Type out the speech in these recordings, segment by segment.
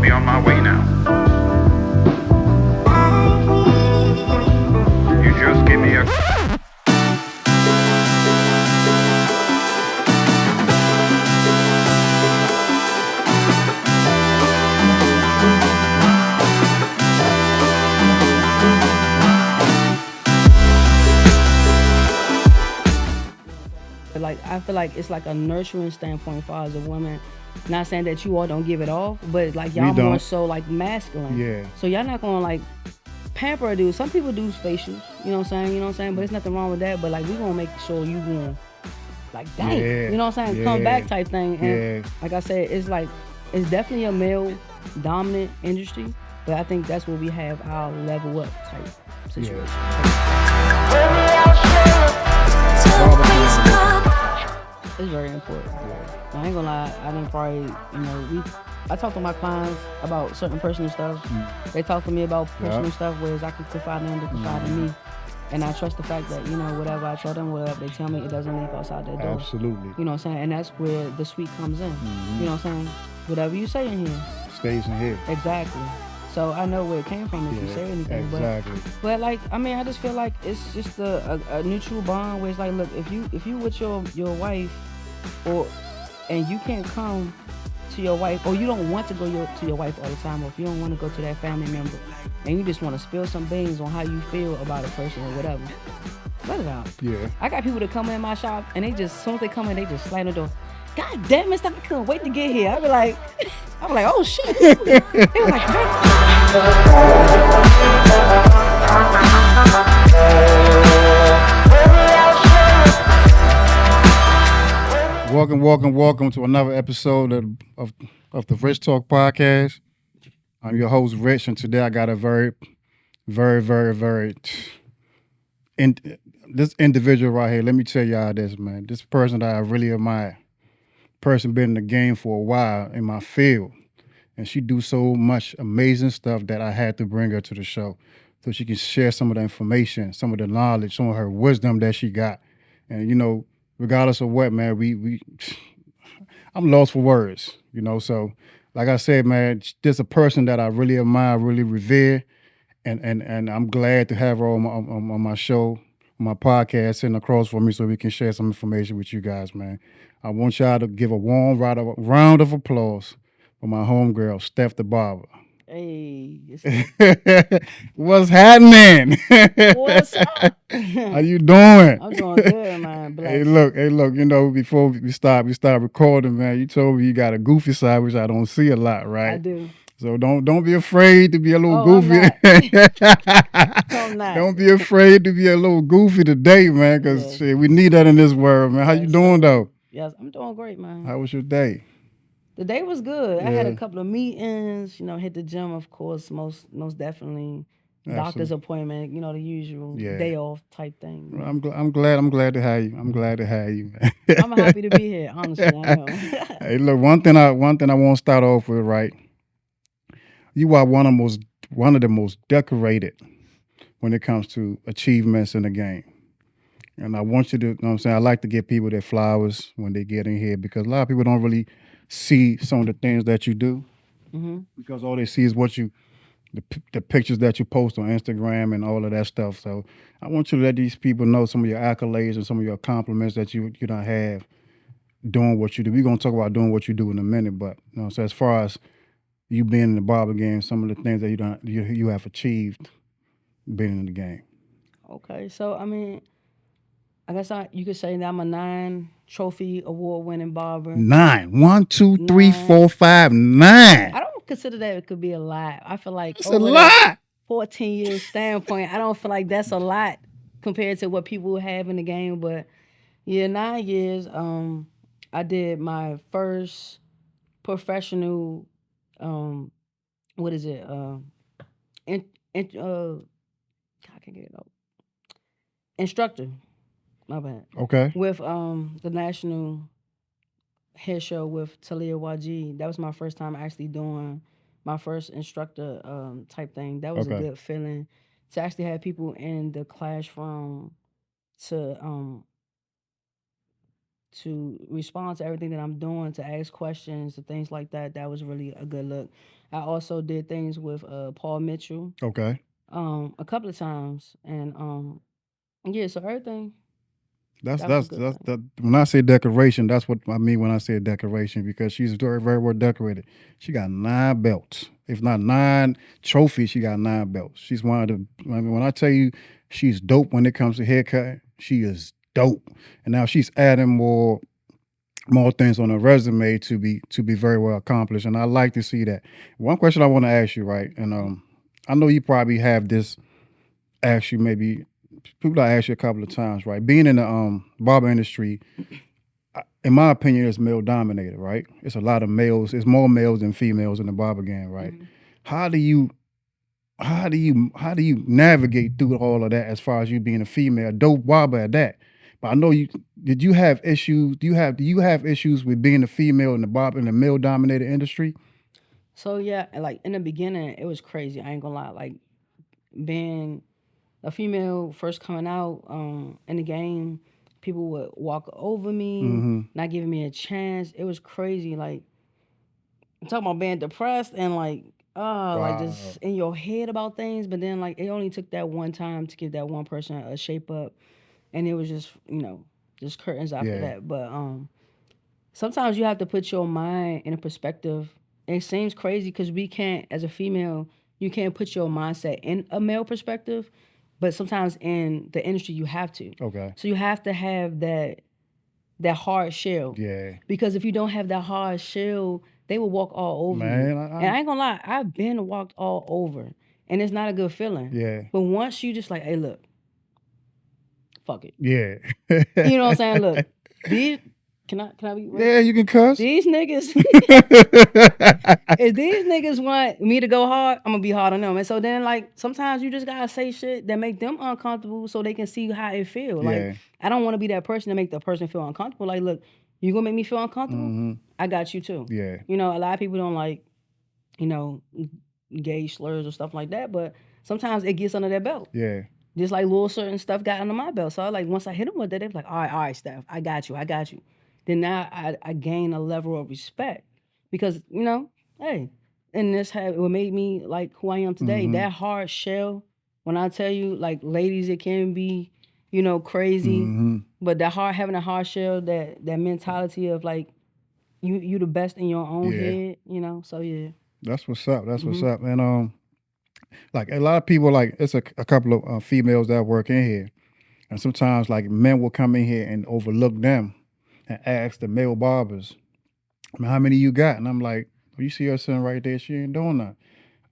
me on my way now. You just give me a... Like I feel like it's like a nurturing standpoint for us as a woman. Not saying that you all don't give it off, but like y'all more so like masculine. Yeah. So y'all not gonna like pamper a dude. Some people do facials, you know what I'm saying? You know what I'm saying? But there's nothing wrong with that. But like we gonna make sure you going like dang, Yeah. you know what I'm saying? Yeah. Come back type thing. And Yeah. like I said, it's definitely a male dominant industry, but I think that's where we have our level up type situation. It's very important. I ain't gonna lie, I didn't probably, I talk to my clients about certain personal stuff. They talk to me about personal stuff, whereas I can confide in them, they confide in me. And I trust the fact that, whatever I tell them, whatever they tell me, it doesn't leave outside their door. Absolutely. You know what I'm saying? And that's where the sweet comes in. You know what I'm saying? Whatever you say in here. Stays in here. Exactly. So I know where it came from if you say anything. Exactly. But like, I mean, I just feel like it's just a mutual bond where it's like, look, if you with your wife, and you can't come to your wife, or you don't want to go to your wife all the time, or if you don't want to go to that family member, and you just want to spill some beans on how you feel about a person or whatever, let it out. Yeah. I got people that come in my shop and they just, as soon as they come in, they just slam the door. God damn it, I couldn't wait to get here. I be like, oh shit. They were like, Welcome to another episode of the Rich Talk Podcast. I'm your host, Rich, and today I got a very this individual right here. Let me tell y'all this, man. This person that I really admire. Person been in the game for a while in my field, and she do so much amazing stuff that I had to bring her to the show so she can share some of the information, some of the knowledge, some of her wisdom that she got. And regardless of what, man, we I'm lost for words, So, like I said, man, this a person that I really admire, really revere, and I'm glad to have her on my show, on my podcast, sitting across from me so we can share some information with you guys, man. I want y'all to give a warm round of applause for my homegirl, Steph the Barber. hey, What's happening? What's up? How you doing? I'm doing good, man. Bless. Hey, look. Before we start recording, man, you told me you got a goofy side, which I don't see a lot, right? I do. So don't be afraid to be a little goofy. I'm not. Don't be afraid to be a little goofy today, man, because we need that in this world, man. How you doing, though? Yes, I'm doing great, man. How was your day? The day was good. I had a couple of meetings, hit the gym, of course, most definitely. Doctor's appointment, the usual day off type thing. Well, I'm glad to have you. I'm glad to have you, man. I'm happy to be here, honestly. I know. Hey, look, one thing I want to start off with, right? You are one of the most decorated when it comes to achievements in the game. And I want you to, what I'm saying? I like to give people their flowers when they get in here because a lot of people don't really see some of the things that you do because all they see is the pictures that you post on Instagram and all of that stuff. So I want you to let these people know some of your accolades and some of your accomplishments that you don't have doing what you do. We're going to talk about doing what you do in a minute, but so as far as you being in the barber game, some of the things that you have achieved being in the game. Okay, so I mean, I guess you could say that I'm a 9-trophy award-winning barber. 9. 1, 2, 3, 4, 5, 9. I don't consider that it could be a lot. I feel like it's a lot. 14 years standpoint, I don't feel like that's a lot compared to what people have in the game. But 9 years. I did my first professional. What is it? I can't get it out. Instructor. My bad. Okay. With the national hair show with Talia YG. That was my first time actually doing my first instructor type thing. That was a good feeling to actually have people in the classroom to to respond to everything that I'm doing, to ask questions and things like that. That was really a good look. I also did things with Paul Mitchell Okay. a couple of times, and yeah, so everything That's that was a that's good that's thing. that. When I say decoration, that's what I mean when I say decoration because she's very very well decorated. She got 9 belts, if not 9 trophies. She got 9 belts. She's one of the. I mean, when I tell you she's dope when it comes to haircut, she is dope. And now she's adding more things on her resume to be very well accomplished. And I like to see that. One question I want to ask you, right? And I know you probably have this. Ask you maybe people I asked you a couple of times, right? Being in the barber industry, in my opinion, it's male dominated, right? It's a lot of males. It's more males than females in the barber game, right? Mhm. How do you how do you navigate through all of that as far as you being a female, dope barber at that? But I know you did you have issues? Do you have issues with being a female in the barber in the male dominated industry? So yeah, like in the beginning, it was crazy. I ain't gonna lie. Like being a female first coming out in the game, people would walk over me, Mm-hmm. not giving me a chance. It was crazy. Like I'm talking about being depressed and like just Wow. in your head about things. But then like it only took that one time to give that one person a shape up, and it was just just curtains after Yeah. that. But sometimes you have to put your mind in a perspective. It seems crazy because we can't, as a female, you can't put your mindset in a male perspective, but sometimes in the industry you have to. Okay. So you have to have that hard shell, Yeah. because if you don't have that hard shell, they will walk all over you. Man, And I ain't gonna lie, I've been walked all over, and it's not a good feeling. yeah. But once you just like, hey, look, fuck it. Yeah. You know what I'm saying? Look, these can I be right? Yeah, you can cuss. These niggas, if these niggas want me to go hard, I'm gonna be hard on them. And so then like sometimes you just gotta say shit that make them uncomfortable so they can see how it feel. Like Yeah. I don't want to be that person to make the person feel uncomfortable. Like, look, you gonna make me feel uncomfortable? Mm-hmm. I got you too. Yeah. A lot of people don't like, you know, gay slurs or stuff like that, but sometimes it gets under their belt. Yeah. Just like little certain stuff got under my belt. So I like once I hit them with that, they be like, all right, Steph, I got you, I got you. Then now I gain a level of respect because hey, and this had what made me like who I am today. Mm-hmm. That hard shell. When I tell you, like ladies, it can be, crazy, Mm-hmm. but that hard having a hard shell, that mentality of like you the best in your own Yeah. head. So yeah. That's what's up. That's what's Hmm. up. And like a lot of people, like it's a couple of females that work in here, and sometimes like men will come in here and overlook them and ask the male barbers, I mean, how many you got? And I'm like, well, you see her sitting right there, she ain't doing nothing.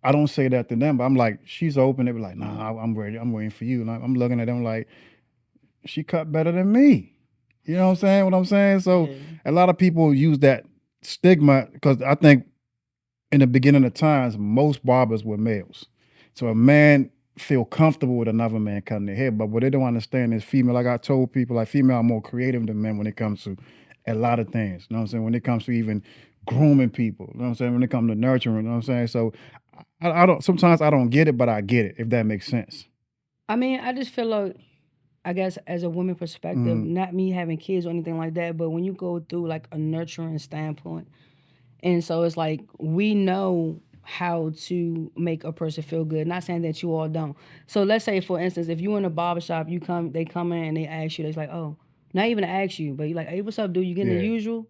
I don't say that to them, but I'm like, she's open. They be like, nah, I'm ready. I'm waiting for you. And I'm looking at them like, she cut better than me. You know what I'm saying? What I'm saying? So Yeah. a lot of people use that stigma because I think in the beginning of times, most barbers were males. So a man feel comfortable with another man cutting their hair, but what they don't understand is female. Like I told people, like female are more creative than men when it comes to a lot of things. You know what I'm saying? When it comes to even grooming people, you know what I'm saying? When it comes to nurturing, you know what I'm saying? So I don't. Sometimes I don't get it, but I get it if that makes sense. I mean, I just feel like, I guess, as a woman perspective, Mm, not me having kids or anything like that, but when you go through like a nurturing standpoint, and so it's like we know how to make a person feel good. Not saying that you all don't. So let's say, for instance, if you in a barbershop, they come in and they ask you, they're like, oh, not even to ask you, but you're like, hey, what's up, dude? You getting the yeah, usual?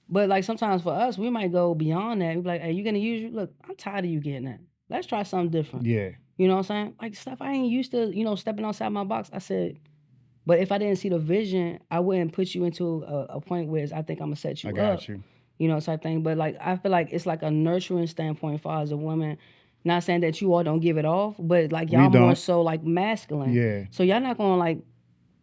But like sometimes for us, we might go beyond that. We be like, hey, you getting the usual? Look, I'm tired of you getting that. Let's try something different. yeah, You know what I'm saying? Like stuff I ain't used to, stepping outside my box. I said, but if I didn't see the vision, I wouldn't put you into a point where I think I'm gonna set I you got up, you. type thing. But like I feel like it's like a nurturing standpoint for as a woman. Not saying that you all don't give it off, but like We y'all more don't. so like masculine. Yeah, So y'all not gonna like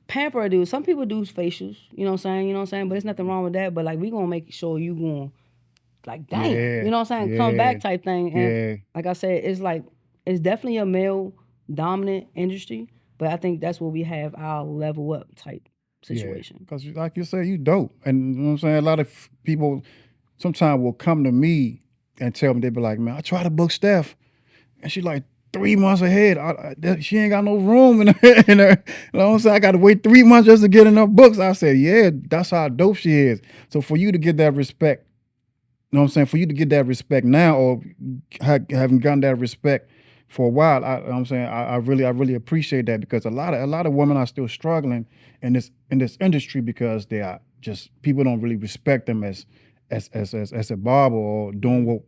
pamper a dude. Some people do facials, you know what I'm saying? You know what I'm saying? But there's nothing wrong with that. But like we gonna make sure you going like damn, yeah, you know what I'm saying? Come yeah, back type thing. And yeah, like I said, it's like it's definitely a male dominant industry, but I think that's where we have our level up type yeah. situation. Because like you said, you dope, and you know what I'm saying. A lot of people sometimes will come to me and tell me they be like, man, I try to book Steph, and she like 3 months ahead. She ain't got no room in her. In her, you know what I'm saying? I got to wait 3 months just to get in her books. I said, yeah, that's how dope she is. So for you to get that respect, you know what I'm saying? For you to get that respect now, or haven't gotten that respect for a while, you know what I'm saying, I really appreciate that, because a lot of women are still struggling in this industry, because they are just, people don't really respect them as a barber, or doing what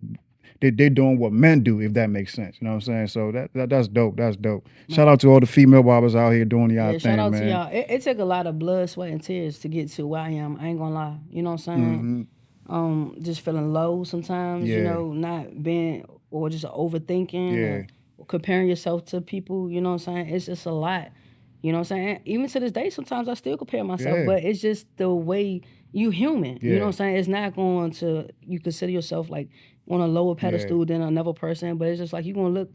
they're doing what men do, if that makes sense. You know what I'm saying? So that's dope. That's dope. Shout out to all the female barbers out here doing y'all Yeah, thing, shout out to man. y'all. It took a lot of blood, sweat, and tears to get to where I am. I ain't gonna lie. You know what I'm saying? Just feeling low sometimes, you Yeah. know, not being, or just overthinking, Yeah. or comparing yourself to people, you know what I'm saying? It's just a lot. You know what I'm saying? Even to this day, sometimes I still compare myself, Yeah. but it's just the way you human. You know Yeah. what I'm saying? It's not going to, you consider yourself like on a lower pedestal than another person, but it's just like you gonna look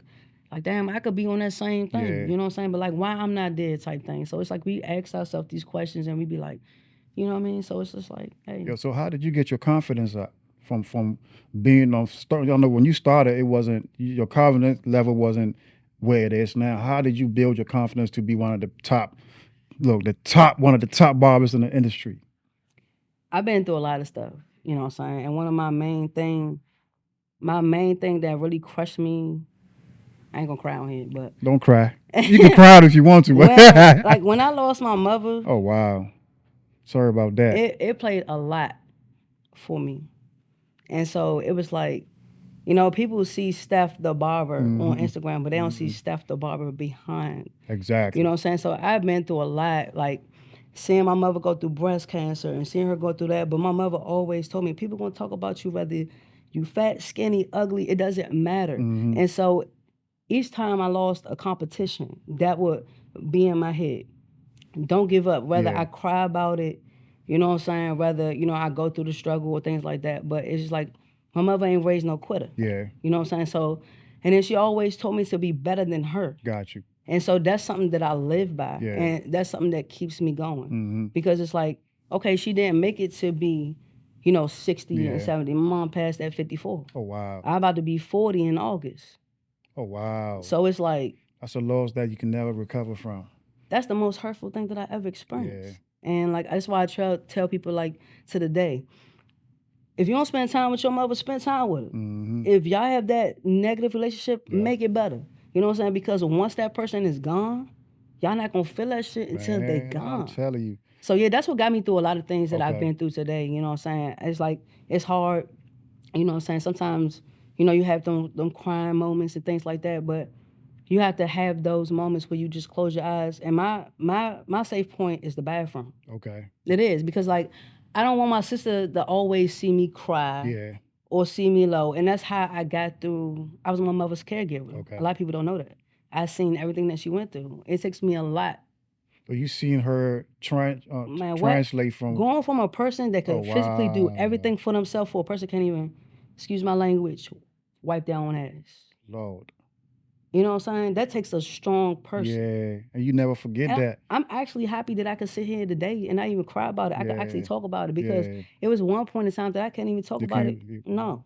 like, damn, I could be on that same thing. Yeah. You know what I'm saying? But like, why I'm not there type thing. So it's like we ask ourselves these questions and we be like, you know what I mean? So it's just like, hey. Yo, so how did you get your confidence up from being on start? You know, when you started, it wasn't, your confidence level wasn't where it is now. How did you build your confidence to be one of the top, one of the top barbers in the industry? I've been through a lot of stuff, you know what I'm saying? And one of my main thing that really crushed me, I ain't gonna cry on here, but Don't cry. You can cry if you want to. when I lost my mother, Oh wow, sorry about that. it played a lot for me. And so it was like, you know, people see Steph the barber on Instagram, but they don't see Steph the barber behind. Exactly. You know what I'm saying? So I've been through a lot, like seeing my mother go through breast cancer and seeing her go through that. But my mother always told me, people gonna talk about you whether you fat, skinny, ugly, it doesn't matter. And so each time I lost a competition, that would be in my head. Don't give up. Whether Yeah. I cry about it, you know what I'm saying? Whether, you know, I go through the struggle or things like that. But it's just like, my mother ain't raised no quitter. Yeah. You know what I'm saying? So, and then she always told me to be better than her. Got you. And so that's something that I live by. Yeah. And that's something that keeps me going. Because it's like, okay, she didn't make it to be, you know, 60 and 70. My mom passed at 54. Oh wow. I'm about to be 40 in August. Oh wow. So it's like, that's a loss that you can never recover from. that's the most hurtful thing that I ever experienced. And like, that's why I tell people, like, to the day, if you don't spend time with your mother, spend time with her. If y'all have that negative relationship, make it better. You know what I'm saying? Because once that person is gone, y'all not gonna feel that shit until they gone. I'm telling you. So yeah, that's what got me through a lot of things that I've been through today. You know what I'm saying? It's like, it's hard. You know what I'm saying? Sometimes, you know, you have them crying moments and things like that, but you have to have those moments where you just close your eyes. And my safe point is the bathroom. Okay. It is, because like, I don't want my sister to always see me cry or see me low. And that's how I got through. I was my mother's caregiver. Okay. A lot of people don't know that. I seen everything that she went through. It takes me a lot. So you seen her translate from going from a person that could physically do everything for themselves, for a person can't even, excuse my language, wipe their own ass. Lord. You know what I'm saying? That takes a strong person. Yeah, and you never forget that. I'm actually happy that I could sit here today and not even cry about it. I could actually talk about it, because it was one point in time that I can't even talk about it. No.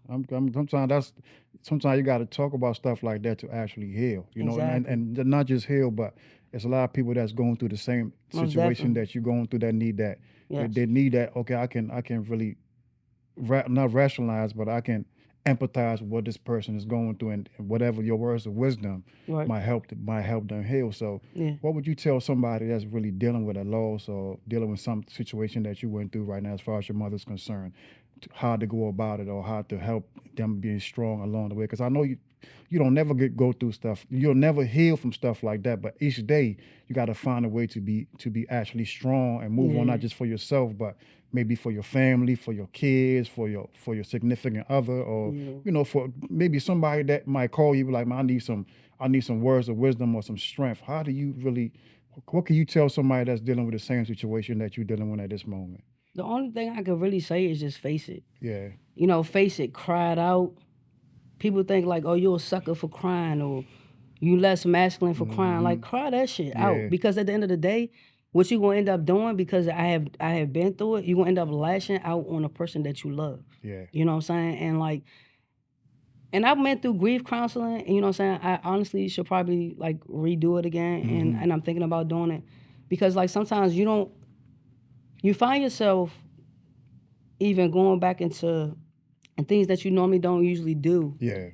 Sometimes you got to talk about stuff like that to actually heal. You know, and not just heal, but it's a lot of people that's going through the same situation that you're going through that need that. Yes. They need that. Okay, I can really not rationalize, but I can empathize with what this person is going through, and whatever your words of wisdom might help them heal. So what would you tell somebody that's really dealing with a loss or dealing with some situation that you went through right now as far as your mother's concerned, how to go about it or how to help them being strong along the way? Because I know you don't never go through stuff, you'll never heal from stuff like that, but each day you got to find a way to be actually strong and move on, not just for yourself, but maybe for your family, for your kids, for your significant other, or you know, for maybe somebody that might call you like, man, I need some words of wisdom or some strength. How do you really, what can you tell somebody that's dealing with the same situation that you're dealing with at this moment? The only thing I could really say is just face it. Yeah. You know, face it, cry it out. People think like, oh, you're a sucker for crying, or you less masculine for crying. Like, cry that shit out, because at the end of the day, what you gonna end up doing, because I have been through it, you gonna end up lashing out on a person that you love. Yeah. You know what I'm saying? And like, And I went through grief counseling, and you know what I'm saying? I honestly should probably like redo it again, and I'm thinking about doing it because like sometimes you find yourself even going back into and things that you normally don't usually do. Yeah.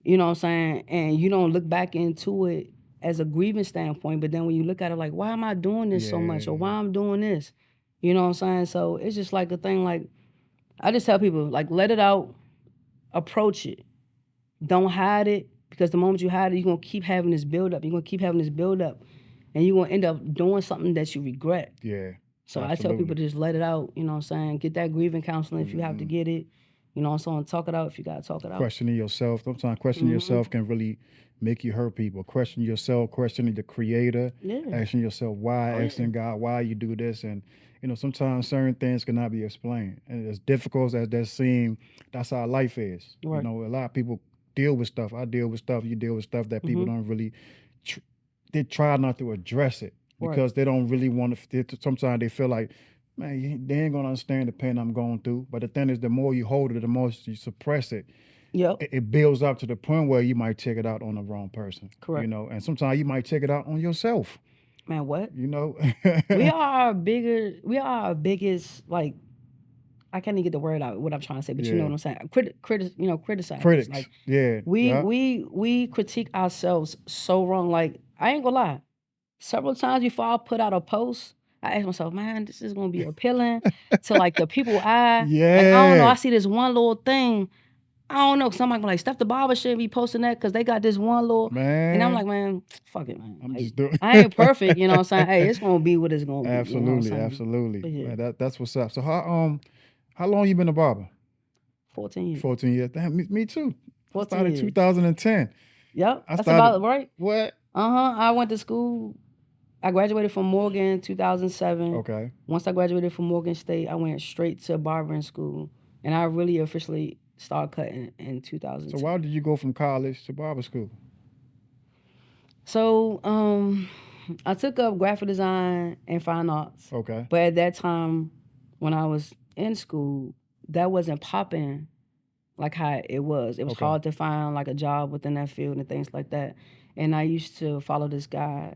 You know what I'm saying? And you don't look back into it as a grieving standpoint, but then when you look at it like, why am I doing this so much, or why Yeah. I'm doing this? You know what I'm saying? So it's just like a thing. Like I just tell people, like let it out, approach it. Don't hide it because the moment you hide it, you're gonna keep having this build up. You're gonna keep having this build up, and you're gonna end up doing something that you regret. Yeah. So I tell people to Absolutely. just let it out. You know what I'm saying? Get that grieving counseling if you have to get it. You know what I'm saying? Talk it out if you gotta talk it out. Questioning yourself. Sometimes questioning yourself can really make you hurt people. Question yourself, questioning the creator, Yeah. asking yourself why, Oh, yeah. asking God why you do this. And sometimes certain things cannot be explained. And as difficult as that seems, that's how life is. Right. A lot of people deal with stuff. I deal with stuff, you deal with stuff that people don't really they try not to address it Right. because they don't really want to. Sometimes they feel like, man, they ain't gonna understand the pain I'm going through. But the thing is, the more you hold it, the more you suppress it. Yep. It builds up to the point where you might take it out on the wrong person. Correct. And sometimes you might take it out on yourself. Man, what? We are our biggest, like, I can't even get the word out what I'm trying to say, but you know what I'm saying. Criticize. critics. Like Yeah. we critique ourselves so wrong. Like I ain't gonna lie, several times before I put out a post, I ask myself, man, this is gonna be appealing to like the people eye. Like I don't know, I see this one little thing. I don't know. Somebody be like, Steph the Barber shouldn't be posting that because they got this one little. Man. And I'm like, man, fuck it, man. I'm Like, just doing. I ain't perfect, you know what I'm saying? Hey, it's gonna be what it's gonna be. You know what I'm saying? Absolutely. But yeah, Man, that's what's up. So how long you been a barber? 14 years. 14 years. Damn, me too. I 14 started years. 2010. Yep, I that's started about right. what? I went to school. I graduated from Morgan in 2007. Okay. Once I graduated from Morgan State, I went straight to barbering school, and I really officially started cutting in 2010. So why did you go from college to barber school? So I took up graphic design and fine arts. Okay. But at that time, when I was in school, that wasn't popping like how it was. It was Okay. hard to find like a job within that field and things like that. And I used to follow this guy.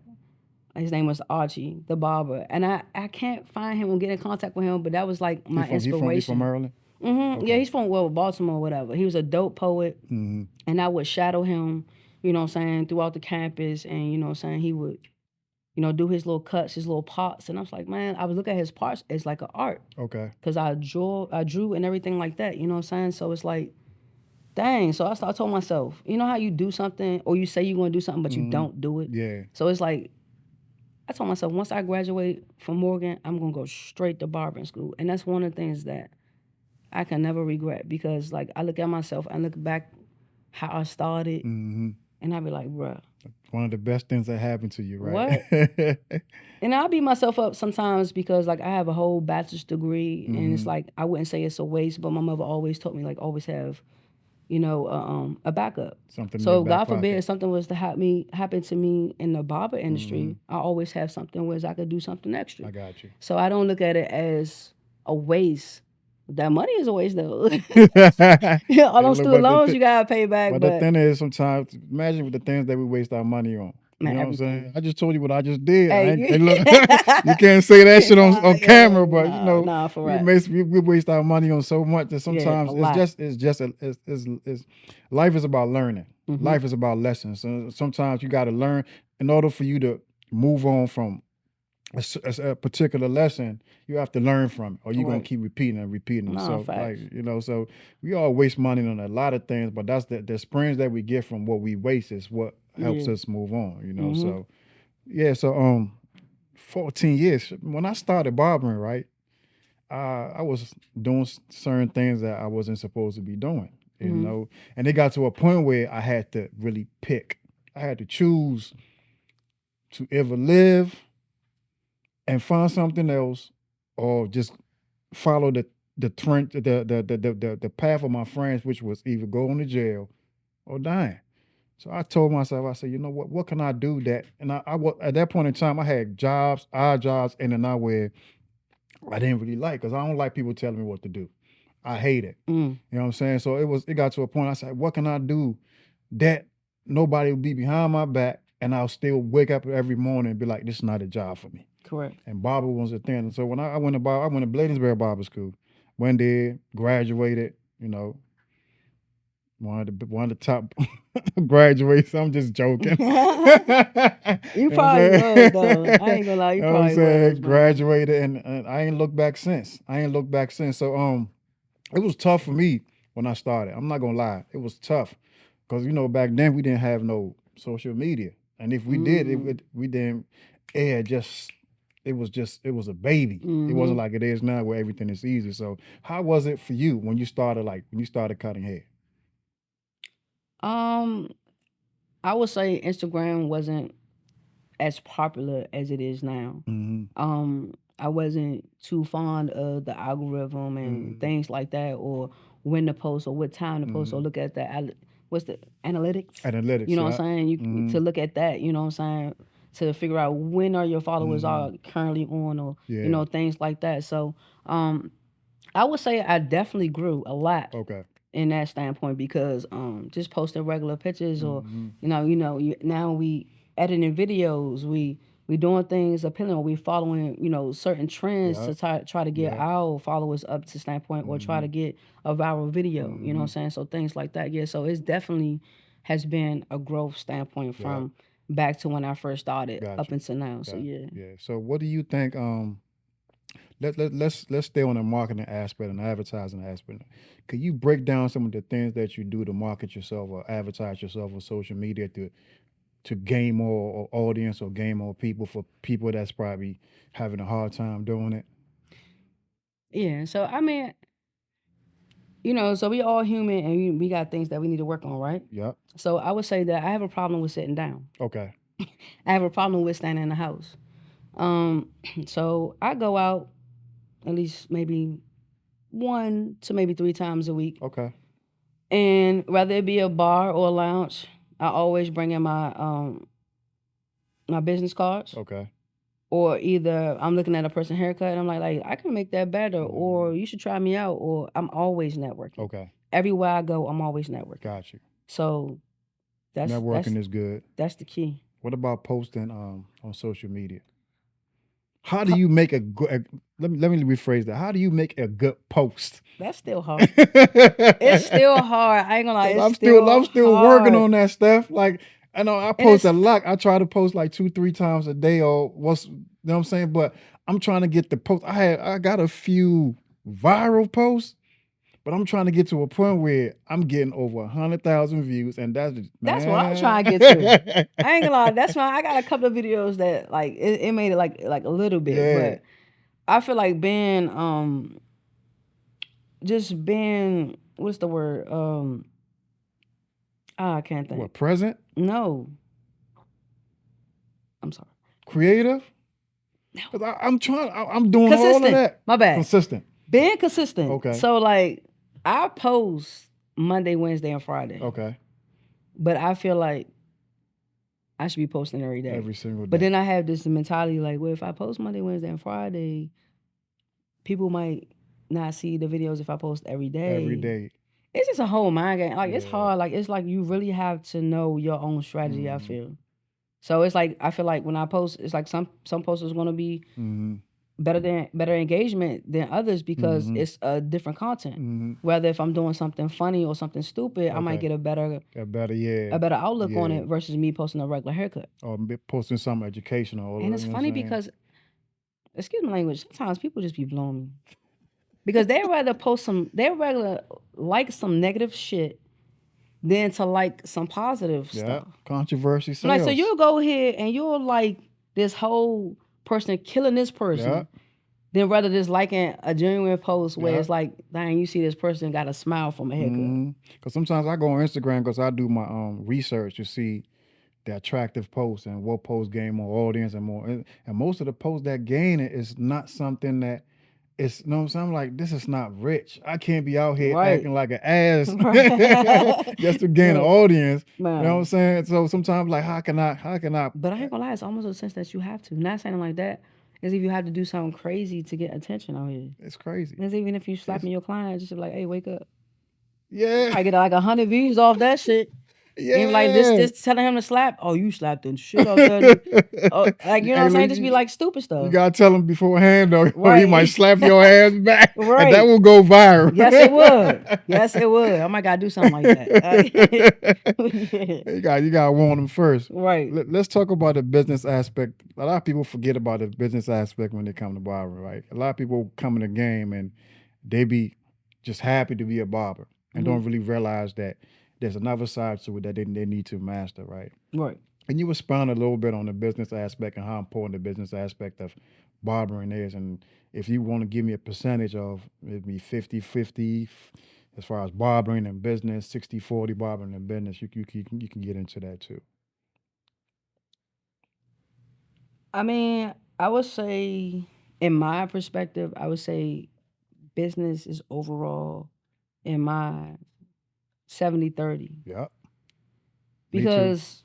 His name was Archie, the barber. And I can't find him or get in contact with him, but that was like my He inspiration. from Maryland? Okay. Yeah, he's from Baltimore or whatever. He was a dope poet. And I would shadow him, you know what I'm saying, throughout the campus. And, you know what I'm saying, he would, do his little cuts, his little parts. And I was like, man, I was looking at his parts as like an art. Okay. Because I drew and everything like that, you know what I'm saying? So it's like, dang. So I told myself, you know how you do something or you say you're going to do something, but you don't do it? Yeah. So it's like, I told myself, once I graduate from Morgan, I'm going to go straight to barbering school. And that's one of the things that I can never regret because, like, I look at myself, I look back how I started, and I be like, bruh. One of the best things that happened to you, right? What? And I beat myself up sometimes because, like, I have a whole bachelor's degree, and it's like, I wouldn't say it's a waste, but my mother always told me, like, always have, a backup. Something. So in your back God forbid pocket. if something was to happen to me in the barber industry, I always have something where I could do something extra. I got you. So I don't look at it as a waste. That money is a waste though. Yeah, all those student loans you gotta pay back. But the thing is, sometimes imagine the things that we waste our money on. You know what I'm saying? I just told you what I just did. Hey, Look, you can't say that shit on camera, but nah, for right. we waste our money on so much that sometimes it's life is about learning. Life is about lessons. So sometimes you got to learn in order for you to move on from a particular lesson. You have to learn from it, or you're gonna keep repeating and repeating. Nah, So facts. so we all waste money on a lot of things, but that's the experience that we get from what we waste is what helps us move on. So yeah, so 14 years. When I started barbering, right, I was doing certain things that I wasn't supposed to be doing, and it got to a point where I had to really pick. I had to choose to ever live and find something else, or just follow the trend, the path of my friends, which was either going to jail or dying. So I told myself, I said, you know what can I do that? And I at that point in time, I had odd jobs in and out where I didn't really like, because I don't like people telling me what to do. I hate it. Mm. You know what I'm saying? So it got to a point I said, what can I do that nobody will be behind my back and I'll still wake up every morning and be like, this is not a job for me. Correct. And barber was a thing. So when I went to Bladensburg Barber School, went there, graduated, you know, one of the top graduates. I'm just joking. You You know what probably I'm saying? was though. I ain't gonna lie, you You know what I'm probably saying? was, man. Graduated and I ain't looked back since. So it was tough for me when I started. I'm not gonna lie. It was tough. Because back then we didn't have no social media. And if we did, we didn't it was a baby. It wasn't like it is now where everything is easy. So how was it for you when you started cutting hair? I would say Instagram wasn't as popular as it is now. I wasn't too fond of the algorithm and things like that, or when to post, or what time to post, or look at what's the analytics? Analytics, You know what yeah. I'm saying? You to look at that. You know what I'm saying? To figure out when are your followers are currently on, or Yeah. things like that. So I would say I definitely grew a lot Okay. in that standpoint, because just posting regular pictures, or now we editing videos, we doing things appealing, or we following certain trends to try to get Yeah. our followers up to standpoint, or try to get a viral video. You know what I'm saying? So things like that. Yeah. So it's definitely has been a growth standpoint from back to when I first started up Gotcha. until now. So yeah. Yeah. So what do you think? Let's stay on the marketing aspect and advertising aspect. Could you break down some of the things that you do to market yourself or advertise yourself on social media to gain more audience or gain more people, for people that's probably having a hard time doing it? Yeah. So I mean, so we all human, and we got things that we need to work on, right? Yep. So I would say that I have a problem with sitting down. Okay. I have a problem with standing in the house. So I go out at least maybe 1 to maybe 3 times a week. Okay. And whether it be a bar or a lounge, I always bring in my business cards. Okay. Or either I'm looking at a person's haircut and I'm like I can make that better, or you should try me out, or I'm always networking. Okay. Everywhere I go, I'm always networking. Got you. So Networking is good. that's the key. What about posting on social media? How do you make a good? Let me rephrase that. How do you make a good post? That's still hard. It's still hard. I ain't gonna lie. It's I'm still still hard. working on that stuff. Like I know I post a lot. I try to post like 2-3 times a day, or you know what I'm saying? But I'm trying to get the post. I got a few viral posts, but I'm trying to get to a point where I'm getting over 100,000 views, and that's what I'm trying to get to. I ain't gonna lie. That's why I got a couple of videos that like it made it like a little bit, but I feel like being just being, what's the word? I can't think. What, present? No. I'm sorry. Creative? No. I'm doing consistent. all of that. My bad. Consistent. Being consistent. Okay. So like I post Monday, Wednesday, and Friday. Okay. But I feel like I should be posting every day. Every single day. But then I have this mentality like, well, if I post Monday, Wednesday, and Friday, people might not see the videos if I post every day. Every day. It's just a whole mind game. Like it's hard. Like it's like you really have to know your own strategy, I feel. So it's like I feel like when I post, it's like some posts is gonna be better engagement than others, because it's a different content. Whether if I'm doing something funny or something stupid, I might get a better outlook on it versus me posting a regular haircut. Or posting something educational. And it's funny because, excuse my language, sometimes people just be blowing me. Because they'd rather like some negative shit than to like some positive stuff. Controversy sales. Like, so you'll go here and you'll like this whole person killing this person, then rather just liking a genuine post where it's like, dang, you see this person got a smile from a haircut. Because sometimes I go on Instagram because I do my research to see the attractive posts and what posts gain more audience and more. And most of the posts that gain it is not something that it's, you know what I'm saying? I'm like, this is not rich. I can't be out here acting like an ass just to gain an audience. Man. You know what I'm saying? So sometimes like, how can I? But I ain't gonna lie, it's almost a sense that you have to. Not saying like that. As if you have to do something crazy to get attention out here. It's crazy. As even if you It's, slapping your client, just be like, hey, wake up. yeah, I get like 100 views off that shit. And like yeah. this telling him to slap. Oh, you slapped the shit out that. Oh, like you know what I'm saying? Just be like stupid You stuff. gotta tell him beforehand though, or he might Right. slap your ass back, and that Right. will go viral. Yes, it would. Yes, it would. I might gotta do something like that. Yeah. You got to warn them first. Right. Let's talk about the business aspect. A lot of people forget about the business aspect when they come to barber, right? A lot of people come in the game and they be just happy to be a barber and don't really realize that there's another side to it that they need to master, right? Right. And you expound a little bit on the business aspect and how important the business aspect of barbering is. And if you want to give me a percentage of maybe 50-50 as far as barbering and business, 60-40 barbering and business, you can get into that too. I mean, I would say, in my perspective, I would say business is overall in my 70-30. Yeah. Me too. Because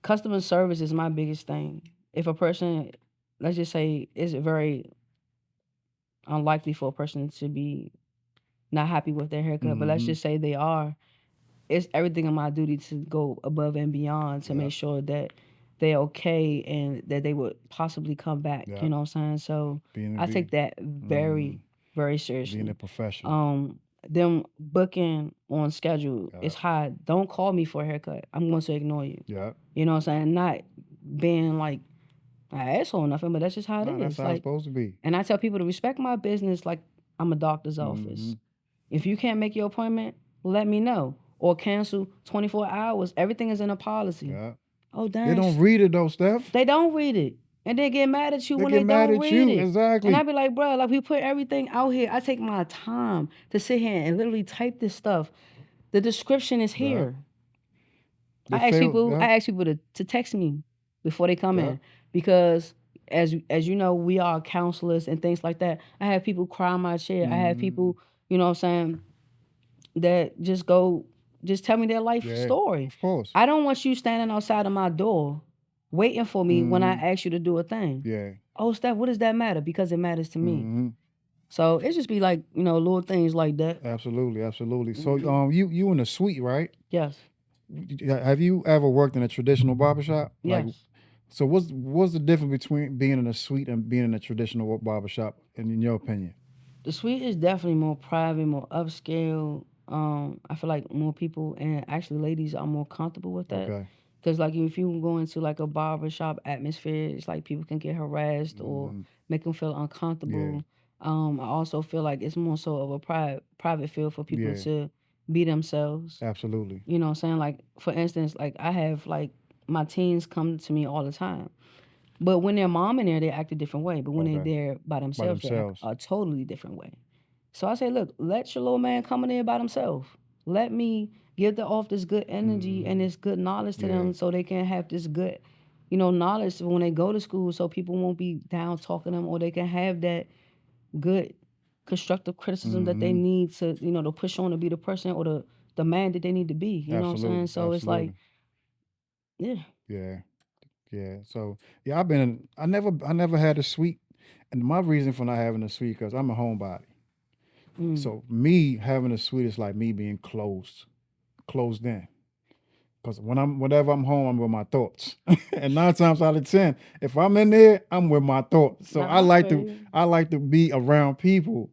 customer service is my biggest thing. If a person, let's just say, it's very unlikely for a person to be not happy with their haircut, but let's just say they are, it's everything in my duty to go above and beyond to make sure that they're okay and that they would possibly come back. Yeah. You know what I'm saying? So I take that very, very seriously. Being a professional. Them booking on schedule is high. Don't call me for a haircut. I'm going to ignore you. Yeah. You know what I'm saying? Not being like an asshole or nothing, but that's just how it is. That's how like, it's supposed to be. and I tell people to respect my business like I'm a doctor's office. If you can't make your appointment, let me know. Or cancel 24 hours. Everything is in a policy. Yeah. Oh, damn. They don't read it though, Steph. They don't read it. And they get mad at you They when get they mad don't at read you. it. Exactly. And I be like, bro, like we put everything out here. I take my time to sit here and literally type this stuff. The description is here. I ask people to text me before they come in, because as you know, we are counselors and things like that. I have people cry in my chair. I have people, you know what I'm saying, that just tell me their life story. Of course. I don't want you standing outside of my door waiting for me when I ask you to do a thing. Yeah. Oh, Steph, what does that matter? Because it matters to me. So it just be like, little things like that. Absolutely, absolutely. So you in a suite, right? Yes. Have you ever worked in a traditional barbershop? Yes. So what's the difference between being in a suite and being in a traditional barbershop, in your opinion? The suite is definitely more private, more upscale. I feel like more people, and actually ladies, are more comfortable with that. Okay. Because like if you go into like a barbershop atmosphere, it's like people can get harassed or make them feel uncomfortable. I also feel like it's more so of a private feel for people to be themselves. Absolutely. You know what I'm saying? Like, for instance, like I have like my teens come to me all the time. But when their mom in there, they act a different way. But when they're there by themselves, they act a totally different way. So I say, look, let your little man come in there by themselves. Let me give them off this good energy and this good knowledge to them, so they can have this good, knowledge when they go to school, so people won't be down talking them, or they can have that good constructive criticism that they need to, to push on to be the person or the man that they need to be. You know what I'm saying? So it's like, Yeah. So I never had a suite, and my reason for not having a suite because I'm a homebody. So me having a suite is like me being closed in. Because whenever I'm home, I'm with my thoughts, and 9 times out of 10, if I'm in there, I'm with my thoughts. So I like to be around people.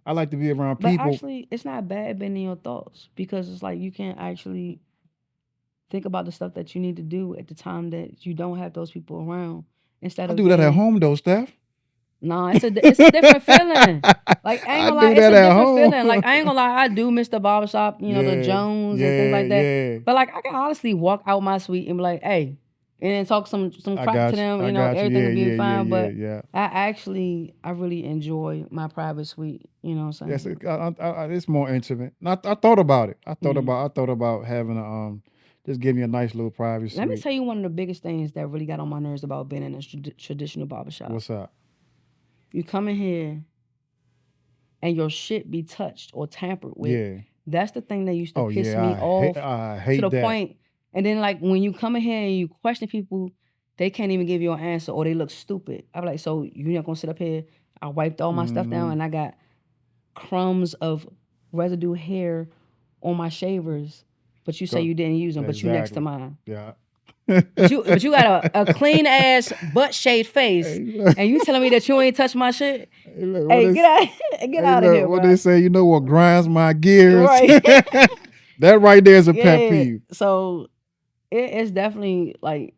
I like to be around people. But actually, it's not bad being in your thoughts, because it's like you can actually think about the stuff that you need to do at the time that you don't have those people around. Instead I of do that at home though, Steph. No, it's a different feeling. Like I ain't gonna lie, it's a different feeling. Like I ain't gonna lie, I do miss the barbershop, the Jones and things like that. Yeah. But like I can honestly walk out my suite and be like, hey, and then talk some crap to them, everything will be fine. But I really enjoy my private suite. You know what I'm saying? Yes, it's more intimate. And I thought about it. I thought about having a just give me a nice little private suite. Let me tell you one of the biggest things that really got on my nerves about being in a traditional barbershop. What's up? You come in here and your shit be touched or tampered with. Yeah. That's the thing that used to piss me off. I hate to the that. point. And then like when you come in here and you question people, they can't even give you an answer or they look stupid. I'm like, so you're not gonna sit up here? I wiped all my stuff down Mm-hmm. and I got crumbs of residue hair on my shavers, but you say Go. you didn't use them, but you next to Exactly. mine. Yeah. But you got a clean ass butt shaved face, Hey, look, and you telling me that you ain't touch my shit? hey, look, what Hey, they, get out, get hey, out of look, here, what they bro. say, you know what grinds my gears? Right. That right there is a pet Yeah. peeve. So it's definitely like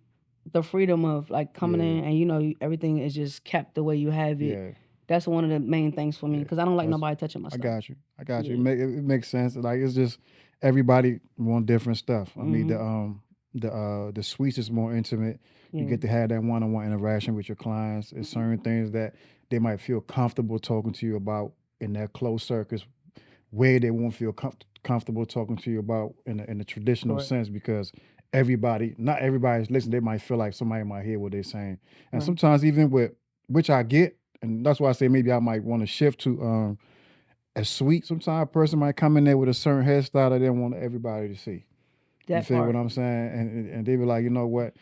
the freedom of like coming Yeah. in and everything is just kept the way you have it. Yeah. That's one of the main things for me Yeah. because I don't like That's, nobody touching my I stuff. got you. I got you. Yeah. It makes sense. Like it's just everybody want different stuff. I mean Mm-hmm. the suites is more intimate. You Yeah. get to have that one on one interaction with your clients. It's certain things that they might feel comfortable talking to you about in that close circus where they won't feel comfortable talking to you about in the traditional Correct. sense because not everybody's listening. They might feel like somebody might hear what they're saying, and Right. sometimes even with which I get, and that's why I say maybe I might want to shift to a suite. Sometimes a person might come in there with a certain hairstyle that they don't want everybody to see. You That feel what part. I'm saying? And they be like, you know what?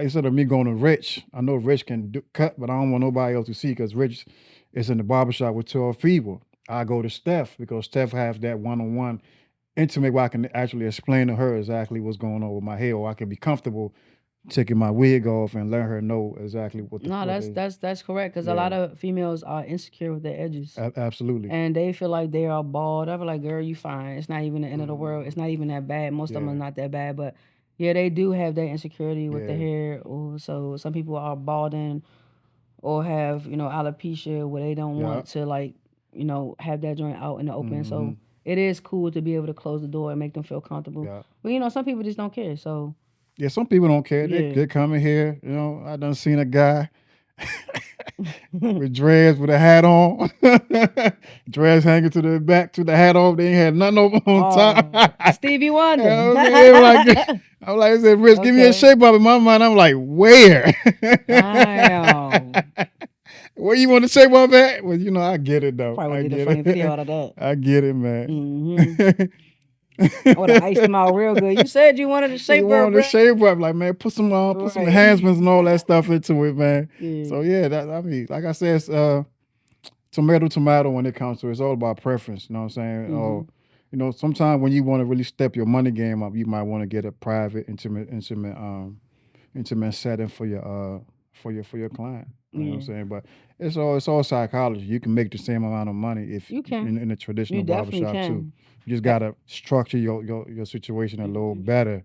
Instead of me going to Rich, I know Rich can cut, but I don't want nobody else to see because Rich is in the barbershop with 12 people. I go to Steph because Steph has that one-on-one intimate where I can actually explain to her exactly what's going on with my hair, or I can be comfortable taking my wig off and let her know exactly No, what that's they. that's that's correct because a Yeah, lot of females are insecure with their edges. absolutely. And they feel like they are bald. I be like, girl, you fine. It's not even the end of the world. It's not even that bad. Most of them are Yeah, not that bad, but yeah, they do have that insecurity with the yeah, hair. Or so some people are balding or have alopecia where they don't yeah. want to like have that joint out in the open. Mm-hmm. So it is cool to be able to close the door and make them feel comfortable. Yeah. But some people just don't care. So Yeah, some people don't care. yeah. They come in here. I done seen a guy with dreads with a hat on, dreads hanging to the back to the hat off. They ain't had nothing over on top. Oh, Stevie You Wonder. know what I mean? They were like, I'm like, I said, Rich, give me a Okay. shape up. In my mind, I'm like, where? Damn. Where you want to shape up at? Well, I get it though. Probably would I need a get funny video it. out of that. I get it, man. Mm-hmm. I would have iced them out real good. You said you wanted to You shape her, want to bro. shape up, like man, put some Right. enhancements and all that stuff into it, man. Yeah. So yeah, that I mean, like I said, it's, tomato when it comes to it. It's all about preference. You know what I'm saying? Mm-hmm. Or sometimes when you want to really step your money game up, you might want to get a private, intimate setting for your client. You know what I'm Yeah. saying? But it's all psychology. You can make the same amount of money if You can. in a You traditional definitely barbershop too. can. You just Eh, gotta structure your situation a little mhm. better.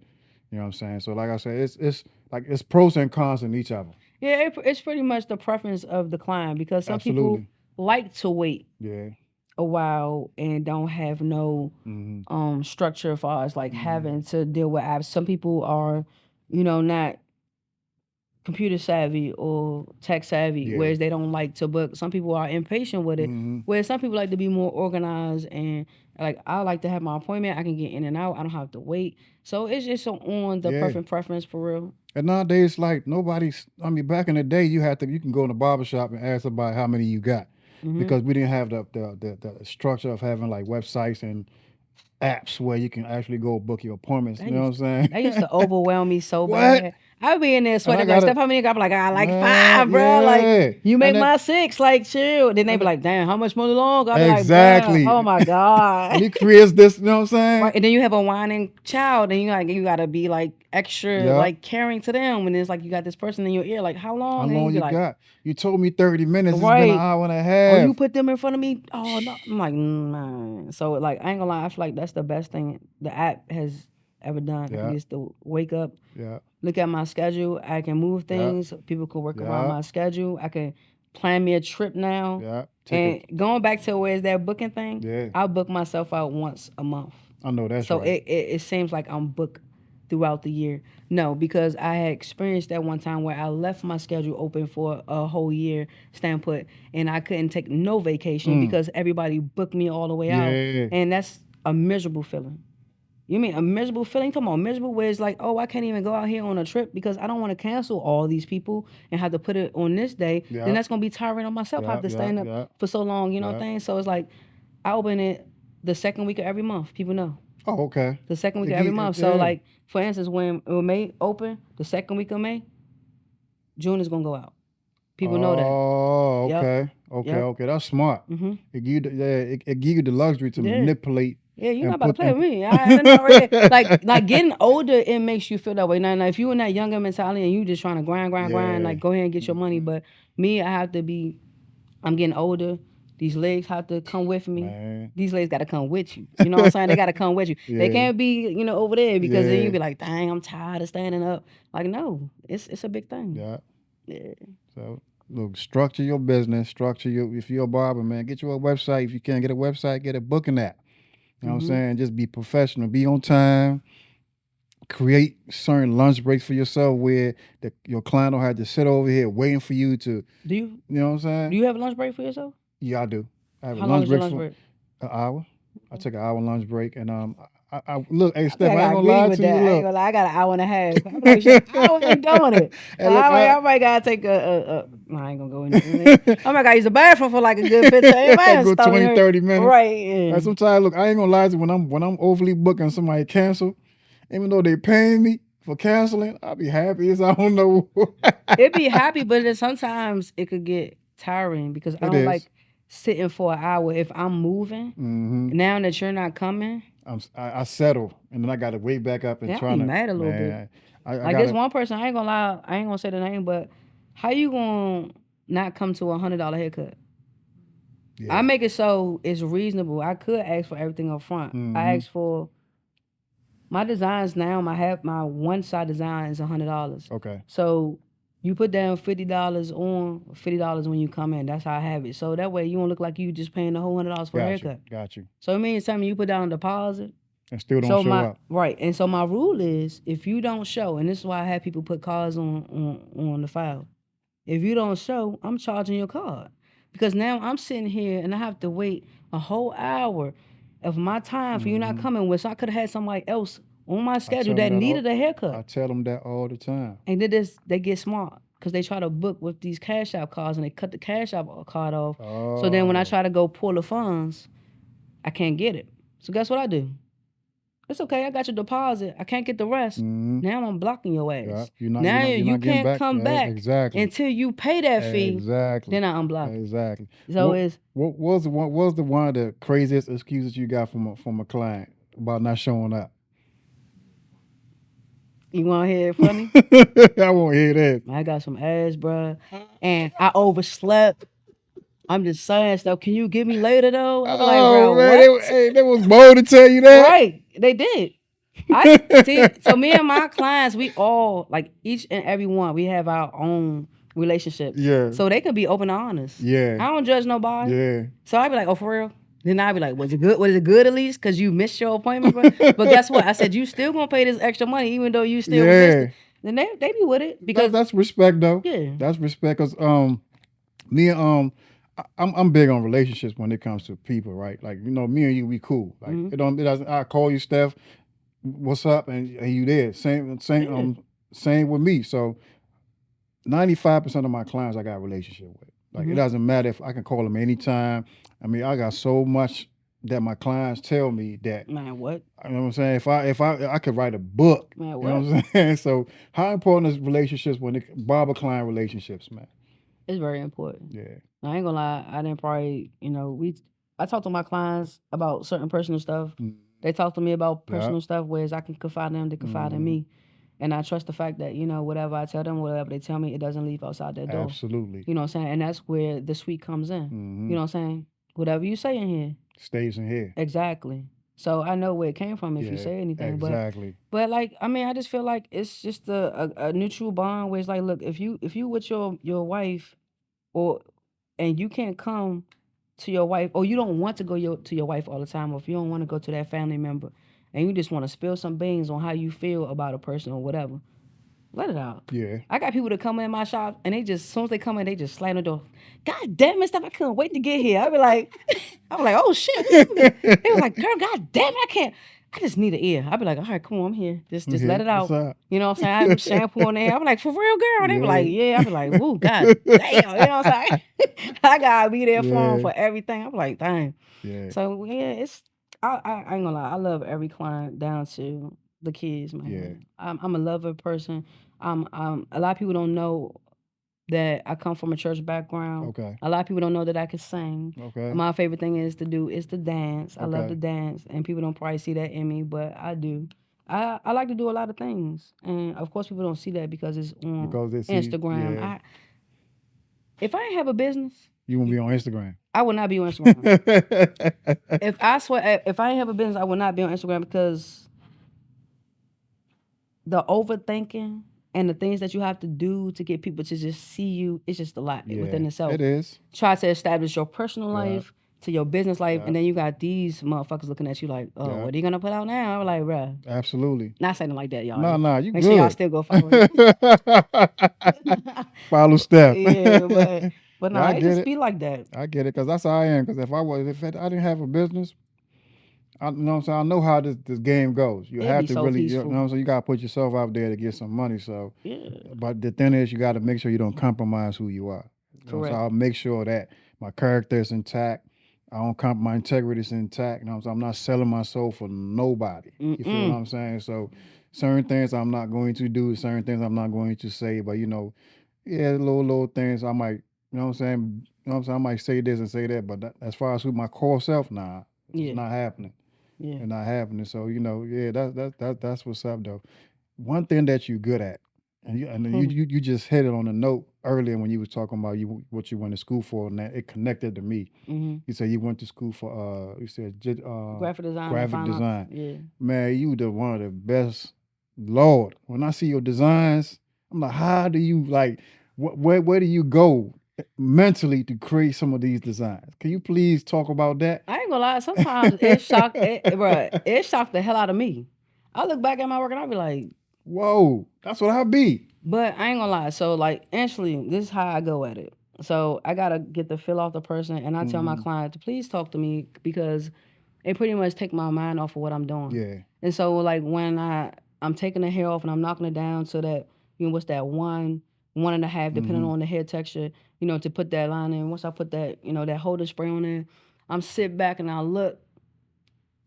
You know what I'm saying? So like I said, it's like it's pros and cons in each of them. Yeah, it's pretty much the preference of the client because some people Absolutely. like to wait Yeah. a while and don't have no Hmm. structure as far as like Hmm. having to deal with apps. Some people are, not computer savvy or tech savvy, Yeah. whereas they don't like to book. Some people are impatient with it, Hmm. whereas some people like to be more organized and like I like to have my appointment. I can get in and out. I don't have to wait. So it's just on the Yeah. perfect preference for real. And nowadays, like nobody's. I mean, back in the day, you can go in the barber shop and ask somebody how many you got, Hmm. because we didn't have the structure of having like websites and apps where you can actually go book your appointments. That You know used what I'm that used saying? to overwhelm me so What? bad. I'd be in there And I sweating like gotta, Steph, how many? I'm like, I like man, five, bro. Like yeah. you And make that my six, like chill. Then they and be that, like, damn, how much more long? I'll be like, bro, oh exactly. my god. And it creates this. You know what I'm Right, saying? and then you have a whining child, and you gotta be like extra Yeah. like caring to them when it's like you got this person in your ear, like how How long? And you long be you like, got? You told me 30 minutes. It's been an right, hour and a or you half. put them in front of me. Oh no, I'm like, man. So like, I ain't gonna lie, I feel like that's the best thing the app has ever done. I can Yeah. just to wake up, Yeah. look at my schedule. I can move Yeah. things. People can work around Yeah. my schedule. I can plan me a trip now. Yeah. Take a. And going back to where's that booking thing, Yeah. I'll book myself out once a month. I know that's So right. it seems like I'm booked throughout the year. No, because I had experienced that one time where I left my schedule open for a whole year standpoint and I couldn't take no vacation Mm. because everybody booked me all the way out. Yeah. And that's a miserable feeling. You mean a miserable feeling? Come on, miserable where it's like, oh, I can't even go out here on a trip because I don't want to cancel all these people and have to put it on this day. Then Yeah. that's gonna be tiring on myself. I have Yeah. to Yeah. stand up Yeah. for so long, Yeah. things. So it's like I open it the second week of every month. People know Oh, okay. the second week It of every gi- month. So yeah. like for instance, when May open, the second week of May, June is gonna go out. People know that. Oh, Yep. okay. Yep. That's smart. Mm-hmm. It give you it give you the luxury to Yeah. manipulate. Yeah, you're and not about to put play and with me. I done already. Like getting older, it makes you feel that way. Now, if you in that younger mentality and you just trying to grind, Yeah. like go ahead and get your money. Mhm. But me, I have to be. I'm getting older. These legs have to come with me. Man. These legs got to come with you. You know what I'm saying? They got to come with you. They Yeah. can't be, over there because then you Yeah. be like, dang, I'm tired of standing up. Like, no, it's a big thing. Yeah. Yeah. So look, structure your business. If you're a barber, man, get you a website. If you can't get a website, get a booking app. You know what I'm saying? Just be professional. Be on time. Create certain lunch breaks for yourself where your client don't have to sit over here waiting for you to. Do you? You know what I'm saying? Do you have a lunch break for yourself? Yeah, I do. I have How a long lunch is your break lunch for break? an hour. I take an hour lunch break, and I look. Hey, I Steph, think I I ain't gonna agree lie with to you. that. I ain't Look, gonna lie. I got an hour and a half. I'm like, shit, hour ain't doing it. and look, I might gotta take no, I ain't gonna go into it. I might gotta use the bathroom for like a good 15 minutes. go 20, 30 minutes. Right. Yeah. Like sometimes, look, I ain't gonna lie to you. When I'm overly booked and somebody cancel, even though they paying me for canceling, I'll be happy as I don't know. It'd be happy, but then sometimes it could get tiring because I It don't is. like sitting for an hour. If I'm moving, Mm-hmm. now that you're not coming, I settle, and then I got to wait back up and yeah, I'll trying be to. mad a little bit. Man, I Like gotta. this one person, I ain't gonna lie, I ain't gonna say the name, but how you gonna not come to $100 haircut? Yeah. I make it so it's reasonable. I could ask for everything up front. Mhm. I ask for my designs now. My one side design is $100. Okay. So you put down $50 on $50 when you come in. That's how I have it. So that way you don't look like you just paying the whole $100 for a haircut. Got you. So it means something you put down a deposit. And still don't So show up. right, and so my rule is if you don't show, and this is why I have people put cards on the file. If you don't show, I'm charging your card because now I'm sitting here and I have to wait a whole hour of my time for you not coming. Which I could have had somebody else on my schedule that needed a haircut. I tell them that all the time. And they get smart because they try to book with these cash out cards and they cut the cash out card off. Oh. So then when I try to go pull the funds, I can't get it. So guess what I do? It's okay. I got your deposit. I can't get the rest. Mhm. Now I'm blocking your ass. Yeah, you're now not you getting can't back. come Yeah, back exactly. until you pay that fee. Exactly. Then I unblock it. Exactly. So what was one of the craziest excuses you got from a client about not showing up? You want to hear it funny? I won't hear that. I got some ass, bruh, and I overslept. I'm just saying stuff. Can you get me later though? I'm like, bro, man, what? They was bold to tell you that. Right, they did. I see. So me and my clients, we all like each and every one. We have our own relationship. Yeah. So they could be open and honest. Yeah. I don't judge nobody. Yeah. So I'd be like, oh, for real? Then I'd be like, was it good? Was it good at least? Because you missed your appointment, bro. But guess what? I said, you still gonna pay this extra money even though you still resisted. Then they be with it because that's respect though. Yeah. That's respect because I'm big on relationships when it comes to people, right? Like, me and you, we cool. Like it doesn't I call you Steph, what's up? And you there. Same with me. So 95% of my clients I got a relationship with. Like it doesn't matter if I can call them anytime. I mean, I got so much that my clients tell me that. Man, what? You know what I'm saying? If I could write a book. Man, what? You know what I'm saying? So how important is relationships barber client relationships, man? It's very important. Yeah. I ain't gonna lie. I didn't probably, I talk to my clients about certain personal stuff. They talk to me about personal stuff, whereas I can confide in them, they confide in me. And I trust the fact that, whatever I tell them, whatever they tell me, it doesn't leave outside their door. Absolutely. You know what I'm saying? And that's where the sweet comes in. You know what I'm saying? Whatever you say in here. Stays in here. Exactly. So I know where it came from if you say anything. Exactly. But like, I mean, I just feel like it's just a neutral bond where it's like, look, if you with your wife and you can't come to your wife, or you don't want to go to your wife all the time, or if you don't want to go to that family member, and you just want to spill some beans on how you feel about a person or whatever, let it out. Yeah. I got people that come in my shop and as soon as they come in, they just slam the door. God damn it, stuff! I couldn't wait to get here. I be like, oh shit. They was like, girl, God damn it, I just need an ear. I be like, all right, come on, I'm here. Just let it out. You know what I'm saying? I'm shampooing there. I be like, for real, girl? They be like, yeah. I be like, ooh, God damn. You know what I'm saying? I gotta be there for them for everything. I'm like, dang. Yeah. So yeah, I ain't gonna lie. I love every client down to the kids, man. Yeah. I'm a lover person. A lot of people don't know that I come from a church background. Okay. A lot of people don't know that I can sing. Okay. My favorite thing is to do is to dance. I love to Okay. dance, and people don't probably see that in me, but I do. I like to do a lot of things, and of course people don't see that because it's on Because they see, Instagram. yeah, If I ain't have a business, you won't be on Instagram. I would not be on Instagram. If I swear, if I ain't have a business, I would not be on Instagram because the overthinking and the things that you have to do to get people to just see you, it's just a lot within Yeah, itself. it is. Try to establish your personal Yeah. life to your business life, Yeah. and then you got these motherfuckers looking at you like, oh, Yeah. what are you gonna put out now? I'm like, bruh, Absolutely. not saying it like that, y'all. Nah, you Make sure y'all good. still go follow me. Follow step. Yeah, but no, Yeah, I it get just it. be like that. I get it, because that's how I am. Because if I didn't have a business, you know what I'm saying, I know how this game goes. You It'd have be to so really, you peaceful. know what I'm saying, you gotta put yourself out there to get some money. So, Yeah, but the thing is, you got to make sure you don't compromise who you are. You know, so correct. I'll make sure that my character is intact. I don't my integrity is intact. You know what I'm saying? I'm not selling my soul for nobody. You feel what I'm saying? So certain things I'm not going to do, certain things I'm not going to say. But yeah, little things I might, you know what I'm saying? You know what I'm saying? I might say this and say that, but as far as who my core self, nah, it's Yeah, not happening. yeah. It's not happening. So yeah, that's what's up though. One thing that you're good at, and you just hit it on the note earlier when you was talking about what you went to school for, and that it connected to me. Mm-hmm. You said you went to school for you said Graphic design and graphic fine art. design. Yeah. Man, you the one of the best. Lord, when I see your designs, I'm like, how do you like? Where do you go mentally to create some of these designs? Can you please talk about that? I ain't gonna lie. Sometimes it shocked the hell out of me. I look back at my work and I be like, Whoa, that's what I be. but I ain't gonna lie. So like, actually, this is how I go at it. So I gotta get the feel off the person, and I tell my client to please talk to me because it pretty much take my mind off of what I'm doing. Yeah. And so like when I'm taking the hair off and I'm knocking it down so that what's that 1.5 depending on the hair texture, to put that line in. Once I put that that holder spray on there, I'm sit back and I look,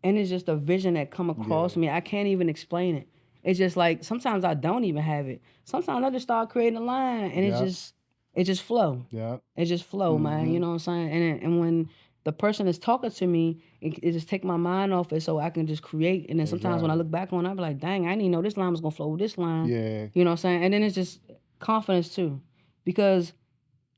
and it's just a vision that come across me. I can't even explain it. It's just like sometimes I don't even have it. Sometimes I just start creating a line and it just flow. Yeah. It just flow, man. You know what I'm saying? And when the person is talking to me, it just take my mind off it so I can just create. And then sometimes when I look back on it, I be like, dang, I didn't even know this line was gonna flow with this line. Yeah. You know what I'm saying? And then it's just confidence too. Because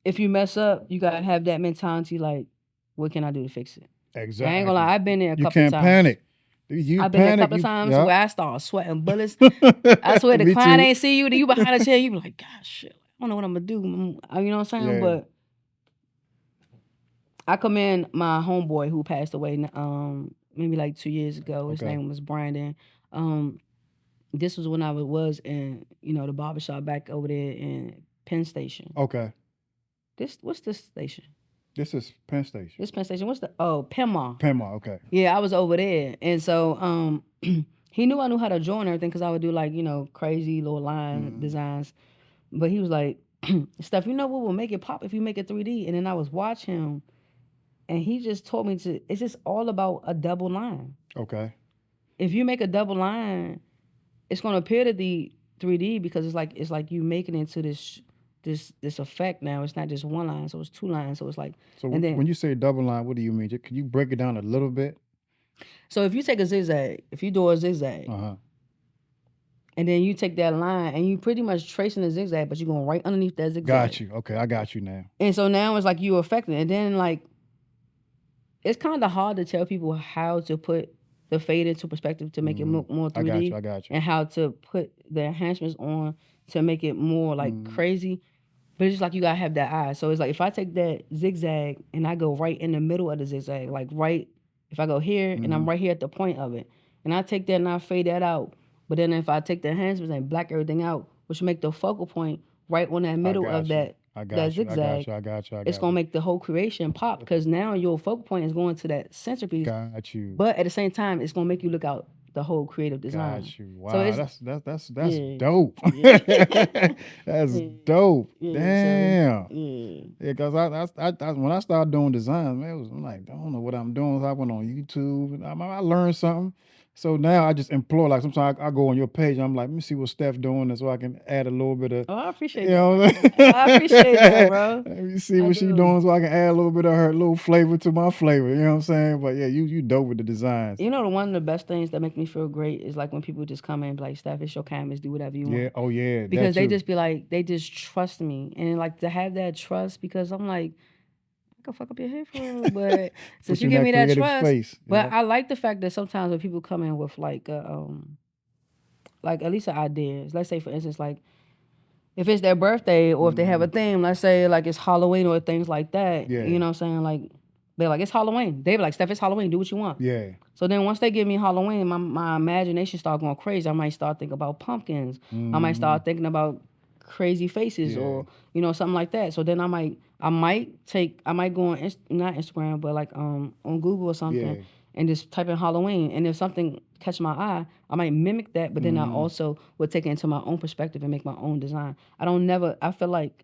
if you mess up, you gotta have that mentality like, what can I do to fix it? Exactly. I ain't gonna lie, I've been there a You couple can't times. panic. You I've been there a panic. couple times yeah. where I start sweating bullets. I swear the Me client too. ain't see you, then you behind the chair, you be like, gosh, shit, I don't know what I'm gonna do. You know what I'm saying? Yeah. But I commend my homeboy who passed away maybe like 2 years ago. His Okay. name was Brandon. This was when I was in the barbershop back over there in Penn Station. Okay. What's this station? This is Penn Station. This Penn Station. What's the Penmar? Penmar. Okay. Yeah, I was over there, and so he knew I knew how to draw and everything because I would do like crazy little line designs. But he was like, "Stuff, what will make it pop if you make it 3D?" And then I was watching him, and he just told me it's just all about a double line. Okay. If you make a double line, it's gonna appear to the 3D because it's like you making it into this effect now. It's not just one line, so it's two lines. So it's like So and then when you say double line, what do you mean? Can you break it down a little bit? so if you take a zigzag, if you do a zigzag, and then you take that line and you pretty much tracing the zigzag, but you're going right underneath that zigzag. Got you. Okay, I got you now. And so now it's like you affecting it. And then like it's kind of hard to tell people how to put the fade into perspective to make it more 3D. I got you. And how to put the enhancements on to make it more like crazy. But it's just like you gotta have that eye. So it's like if I take that zigzag and I go right in the middle of the zigzag, like right, if I go here and I'm right here at the point of it, and I take that and I fade that out. But then if I take the enhancements and black everything out, which make the focal point right on that middle of that zigzag, I got you. it's gonna make the whole creation pop because now your focal point is going to that centerpiece. Got you. But at the same time, it's gonna make you look out the whole creative design. Got you. Wow, So that's yeah. dope. Yeah. That's dope. Yeah, Damn. So, yeah. Yeah, because I when I started doing designs, man, I'm like, I don't know what I'm doing. So I went on YouTube. I learned something. So now I just implore, like sometimes I go on your page, I'm like, let me see what Steph doing, and so I can add a little bit of, Oh, I appreciate you that, know, bro. I appreciate that, bro. let me see I what she do. doing, so I can add a little bit of her little flavor to my flavor. You know what I'm saying? But yeah, you dope with the designs. You know, one of the best things that make me feel great is like when people just come in and be like, Steph, it's your canvas, do whatever you Yeah. want. Oh yeah, that Because they too. just be like, they just trust me. And like to have that trust, because I'm like, I can fuck up your head for real. But since Put you you in give that me that creative trust, space. but Yeah. I like the fact that sometimes when people come in with like at least an idea. Let's say for instance, like if it's their birthday or if they have a theme, let's say like it's Halloween or things like that, Yeah. you know what I'm saying? Like they're like, it's Halloween. They be like, Steph, it's Halloween, do what you want. Yeah. So then once they give me Halloween, my imagination start going crazy. I might start thinking about pumpkins. I might Mm-hmm. start thinking about crazy faces Yeah. or, you know, something like that. So then I might go on not Instagram, but like on Google or something Yeah. and just type in Halloween. And if something catch my eye, I might mimic that, but then I Mm-hmm. also would take it into my own perspective and make my own design. I feel like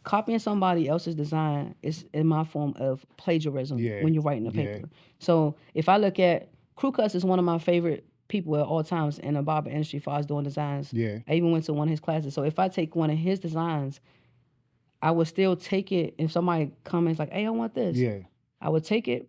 copying somebody else's design is in my form of plagiarism Yeah. when you're writing a Yeah. paper. So if I look at Crew Cuts is one of my favorite people at all times in the barber industry as far as doing designs. Yeah. I even went to one of his classes. So if I take one of his designs, I would still take it if somebody comments like, hey, I want this. Yeah. I would take it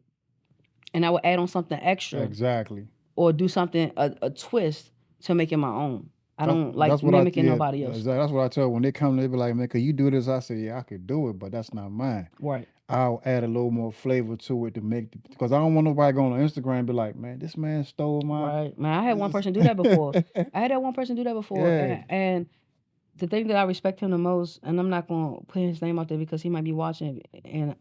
and I would add on something extra Exactly. or do something, a twist to make it my own. I don't like That's what I mimicking nobody else. exactly. That's what I tell when they come. They be like, man, can you do this? I say, yeah, I could do it, but that's not mine. Right. I'll add a little more flavor to it to make because I don't want nobody going on Instagram and be like, man, this man stole my. Right. Man, I had one This. person do that before. I had that one person do that before. Yeah. And the thing that I respect him the most, and I'm not gonna put his name out there because he might be watching, and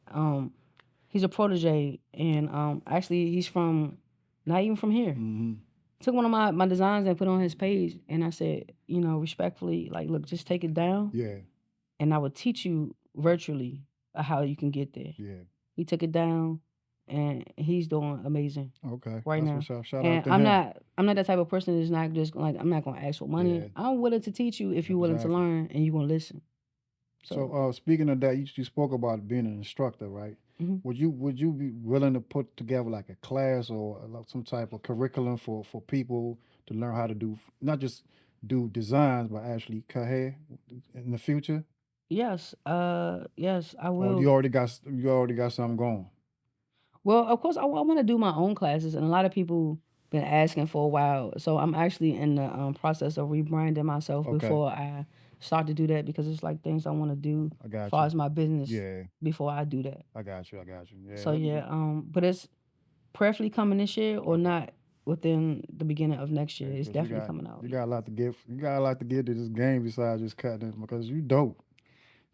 he's a protege, and actually he's from not even from here. Mm-hmm. Took one of my designs and put it on his page, and I said, you know, respectfully, like, look, just take it down, Yeah. and I will teach you virtually how you can get there. Yeah. He took it down, and he's doing amazing Okay. right That's now. what's up. Shout out And to him. I'm not that type of person that's not just like I'm not gonna ask for money. Yeah. I'm willing to teach you if you're willing to Exactly. learn and you're gonna listen. So, So speaking of that, you spoke about being an instructor, right? mhm. Would you be willing to put together like a class or like some type of curriculum for people to learn how to do not just do designs but actually cut hair in the future? Yes, I Or will. you already got something going? Well, of course, I want to do my own classes, and a lot of people been asking for a while. So I'm actually in the process of rebranding myself Okay, before I start to do that because it's like things I want to do I as got far you. as my business Yeah, before I do that. I got you. I got you. Yeah, So yeah, but it's prayerfully coming this year or okay. not within the beginning of next year. It's Because you definitely got coming out. you got a lot to give. You got a lot to give to this game besides just cutting because you dope.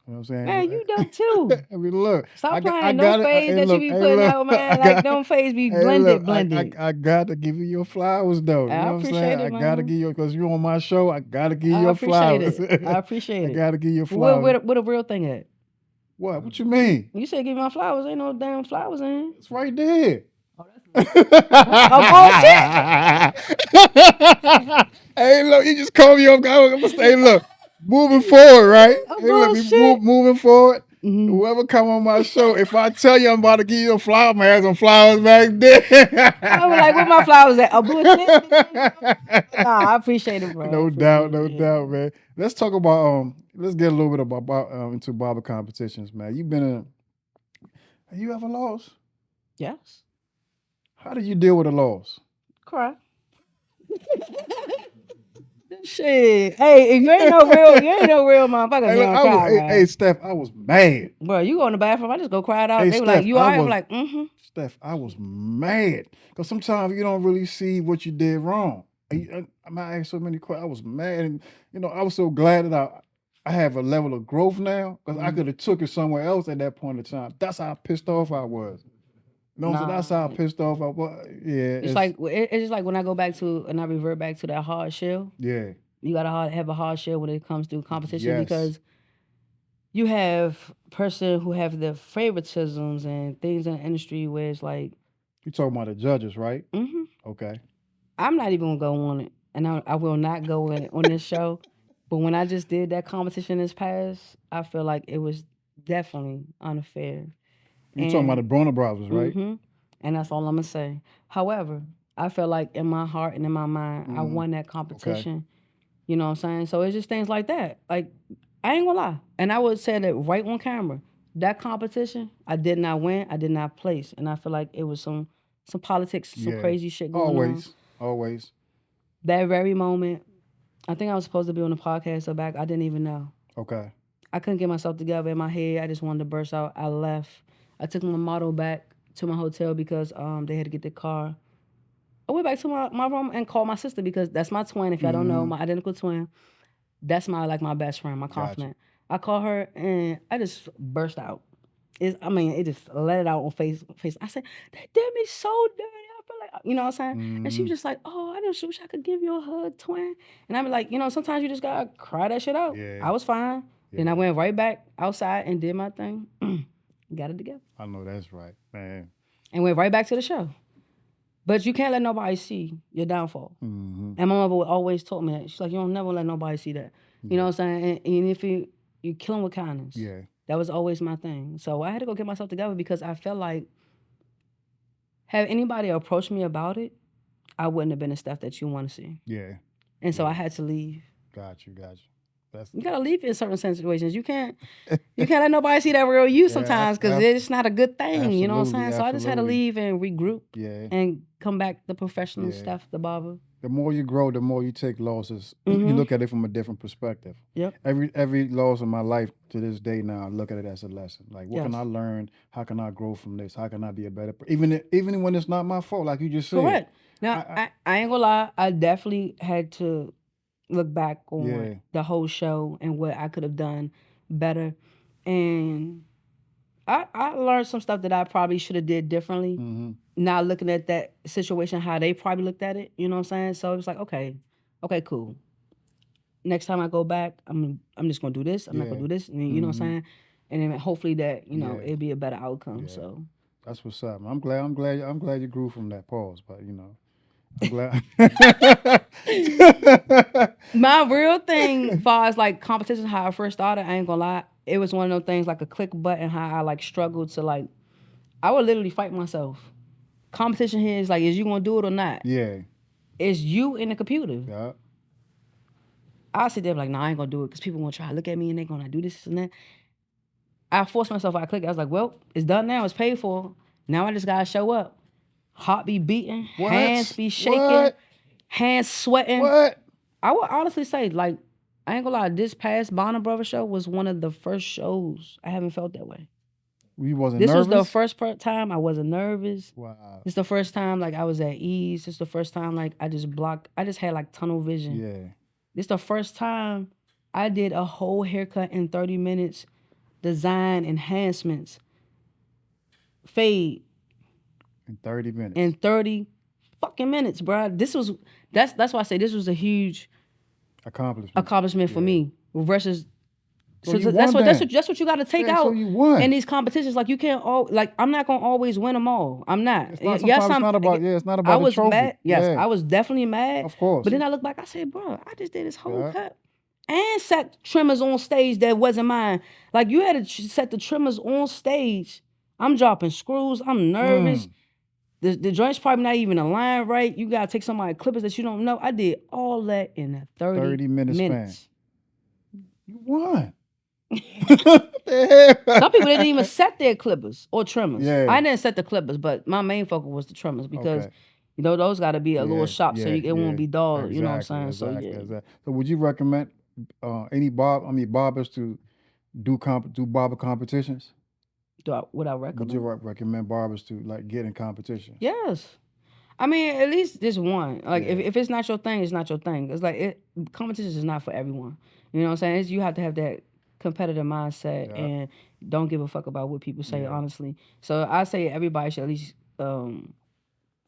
You know what I'm Man, you saying? dope too. I mean, look, Stop I playing. Them got it. fades Hey, that you look, be hey, putting look, out, I man. Like got. them fades be Hey, look, blended. I got to give you your flowers though. You I know what I'm saying? appreciate it, I got to man. give you because you on my show. I got to give you I your appreciate flowers. it. I I appreciate it. got to give you your Where, flowers. where, where the real thing at? What? What you mean? You said give me my flowers. Ain't no damn flowers in here. It's right there. Oh, bullshit. Hey, look, you just called me off guard. I'm gonna stay. Look, moving forward, right? Oh, Hey, look, bullshit. moving forward. Mhm. Whoever come on my show, if I tell you I'm about to give you a flower, I'm gonna have some flowers back I was like, where my flowers at? Oh, bullshit. there. Nah, I appreciate it, bro. I No doubt, appreciate no it. Yeah. doubt, man. Let's talk about let's get a little bit about into barber competitions, man. You've been in. Have you ever lost? Yes. How did you deal with a loss? Cry. Shit. Hey, if you ain't no real, motherfucker, Hey, you look, don't cry, hey, man. Steph, I was mad. Bro, you go in the bathroom, I just go cry it out. Hey, They were like, Steph, you all right? I'm like, mm-hmm. Steph, I was mad because sometimes you don't really see what you did wrong. I asked so many questions. I was mad, and I was so glad that I have a level of growth now because I Mhm. could have took it somewhere else at that point in time. That's how pissed off I was. You know what I'm saying? That's how Nah. pissed off I was. Yeah, It's like it's just like when I go back to and I revert back to that hard shell. yeah, You gotta have a hard shell when it comes to competition yes. because you have person who have their favoritisms and things in the industry where it's like, You talking about the judges, right? mm-hmm, Okay. I'm not even gonna go on it, and I will not go in on this show. But when I just did that competition this past, I feel like it was definitely unfair, You talking about and the Broner brothers, right? mm-hmm, and that's all I'm gonna say. However, I feel like in my heart and in my mind, I won that competition. You know what I'm saying? So it's just things like that. Like, I ain't gonna lie. And I would say that right on camera. That competition, I did not win. I did not place. And I feel like it was some politics, some Yeah. crazy shit going on. Always. That very moment, I think I was supposed to be on the podcast so back. I didn't even know. Okay. I couldn't get myself together in my head. I just wanted to burst out. I left. I took my model back to my hotel because they had to get the car. I went back to my room and called my sister because that's my twin. If y'all don't know, my identical twin. That's my best friend, my confidant. I called her and I just burst out. It just let it out on face. I said, that did me so dirty. I feel like, you know what I'm saying? And she was just like, oh, I just wish I could give you a hug, twin. And I be like, sometimes you just gotta cry that shit out. Yeah. I was fine. Then I went right back outside and did my thing. Got it together. I know that's right, man. And went right back to the show. But you can't let nobody see your downfall. Mm-hmm. And my mother would always told me that. She's like, you don't never let nobody see that. You know what I'm saying? And if you kill them with kindness. Yeah. That was always my thing. So I had to go get myself together because I felt like have anybody approached me about it, I wouldn't have been the stuff that you want to see. Yeah. And so I had to leave. Got you. You gotta leave in certain situations. You can't let nobody see that real you sometimes because it's not a good thing. You know what I'm saying? So I just had to leave and regroup and come back the professional stuff, the barber. The more you grow, the more you take losses. You look at it from a different perspective. Yep. Every loss in my life to this day now, I look at it as a lesson. Like, what can I learn? How can I grow from this? How can I be a better person? Even when it's not my fault, like you just said. Correct. Now, I ain't gonna lie. I definitely had to look back on the whole show and what I could have done better. And I learned some stuff that I probably should have did differently. Now looking at that situation, how they probably looked at it, you know what I'm saying? So it was like, okay, cool. Next time I go back, I'm just gonna do this. I'm not gonna do this. And you know what I'm saying? And then hopefully that, it'd be a better outcome. So that's what's up. I'm glad you grew from that pause, but I'm glad. My real thing, as far as like competition, how I first started, I ain't gonna lie, it was one of those things like a click button. How I like struggled to like, I would literally fight myself. Competition here is like, is you gonna do it or not? Yeah. It's you in the computer. Yeah. I'll sit there like, nah, I ain't gonna do it because people gonna try to look at me and they gonna do this and that. I forced myself. I clicked. I was like, well, it's done now. It's paid for. Now I just gotta show up. Heart be beating, hands be shaking, hands sweating. What? I would honestly say, like, I ain't gonna lie, this past Bonner Brothers show was one of the first shows I haven't felt that way. You wasn't nervous? This was the first time I wasn't nervous. Wow. This the first time, like, I was at ease. This the first time, like, I just had, like, tunnel vision. Yeah. This the first time I did a whole haircut in 30 minutes, design enhancements, fade. In 30 minutes. In 30 fucking minutes, bro. That's why I say this was a huge accomplishment for me. Versus, so that's what you got to take out in these competitions. Like you can't I'm not gonna always win them all. I'm not. It's not about I was the trophy. mad. Yes, I was definitely mad. Of course. But then I look back, I said, bro, I just did this whole cut. And set trimmers on stage that wasn't mine. Like you had to set the trimmers on stage. I'm dropping screws. I'm nervous. The joint's probably not even aligned right. You gotta take some of my clippers that you don't know. I did all that in a 30 minutes. Span. You won. Some people didn't even set their clippers or trimmers. Yeah. I didn't set the clippers, but my main focus was the trimmers because those got to be a little sharp so it won't be dull. Exactly, you know what I'm saying? Exactly. So would you recommend any barbers to do barber competitions? Would I recommend? Would you recommend barbers to like get in competition? Yes. I mean, at least just one. Like if it's not your thing, it's not your thing. It's like competition is not for everyone. You know what I'm saying? You have to have that competitive mindset and don't give a fuck about what people say, honestly. So I say everybody should at least do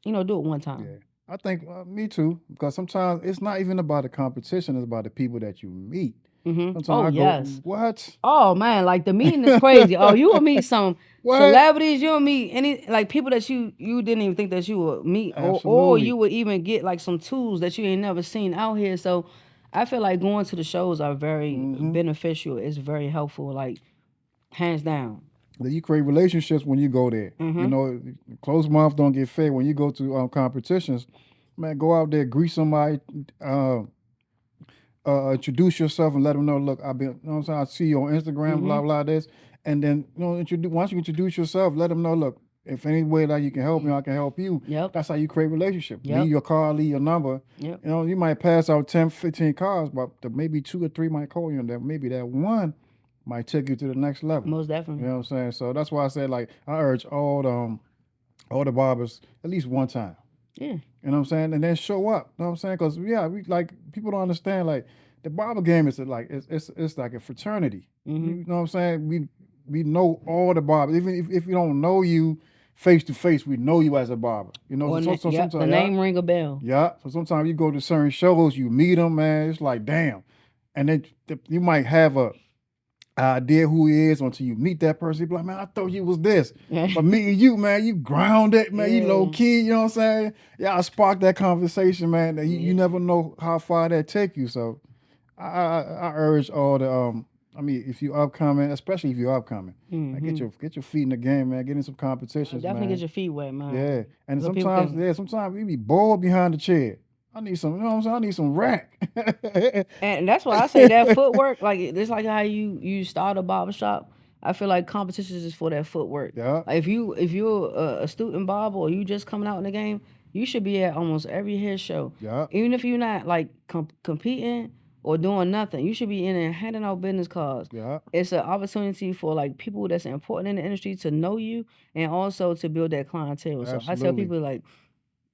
it one time. Yeah. I think me too, because sometimes it's not even about the competition, it's about the people that you meet. Sometimes I go, what? Oh man, like the meeting is crazy. You will meet some celebrities, you will meet any like people that you didn't even think that you would meet, or you would even get like some tools that you ain't never seen out here. So I feel like going to the shows are very beneficial. It's very helpful, like hands down. You create relationships when you go there. You Mm-hmm. know, closed mouths don't get fed. When you go to competitions, man, go out there, greet somebody, uh, introduce yourself, and let them know. Look, I've been. You know what I'm saying? I see you on Instagram, Mm-hmm. blah blah this, and then introduce. Once you introduce yourself, let them know. Look, if any way that you can help me, I can help you. Yep. That's how you create relationship. Leave Yep. your card, leave your number. Yep. You might pass out 10, 15 cards, but maybe 2 or 3 might call you, and that maybe that one might take you to the next level. Most You definitely. know what I'm saying? So that's why I said, like, I urge all the barbers at least one time. Yeah. You know what I'm saying? And then show up. You know what I'm saying? Because yeah, we like people don't understand like the barber game is like it's like a fraternity. Mm-hmm. You know what I'm saying? We know all the barbers. Even if we don't know you face to face, we know you as a barber. You know, so Yep. The sometimes yeah, name ring a bell. yeah. So sometimes you go to certain shows, you meet them, man. It's like damn, and then you might have a idea who he is until you meet that person. You be like, man, I thought you was this. But meeting you, man, you grounded, man, you low Yeah. key, you know what I'm saying? Yeah, I sparked that conversation, man. That you Yeah. never know how far that take you. So I urge all the I mean, if you upcoming, especially if you're upcoming, like Mm-hmm. get your feet in the game, man. Get in some competitions, Definitely get man. your feet wet, Yeah. man. And So people can. sometimes we be bored behind the chair. I need some, you know what I'm saying? I need some rack. And that's why I say that footwork, like it's like how you start a barber shop. I feel like competitions is for that footwork. Yeah. Like if you're a student barber or you just coming out in the game, you should be at almost every hair show. Yeah. Even if you're not like competing or doing nothing, you should be in there handing out business cards. Yeah. It's an opportunity for like people that's important in the industry to know you and also to build that clientele. So I tell Absolutely. people like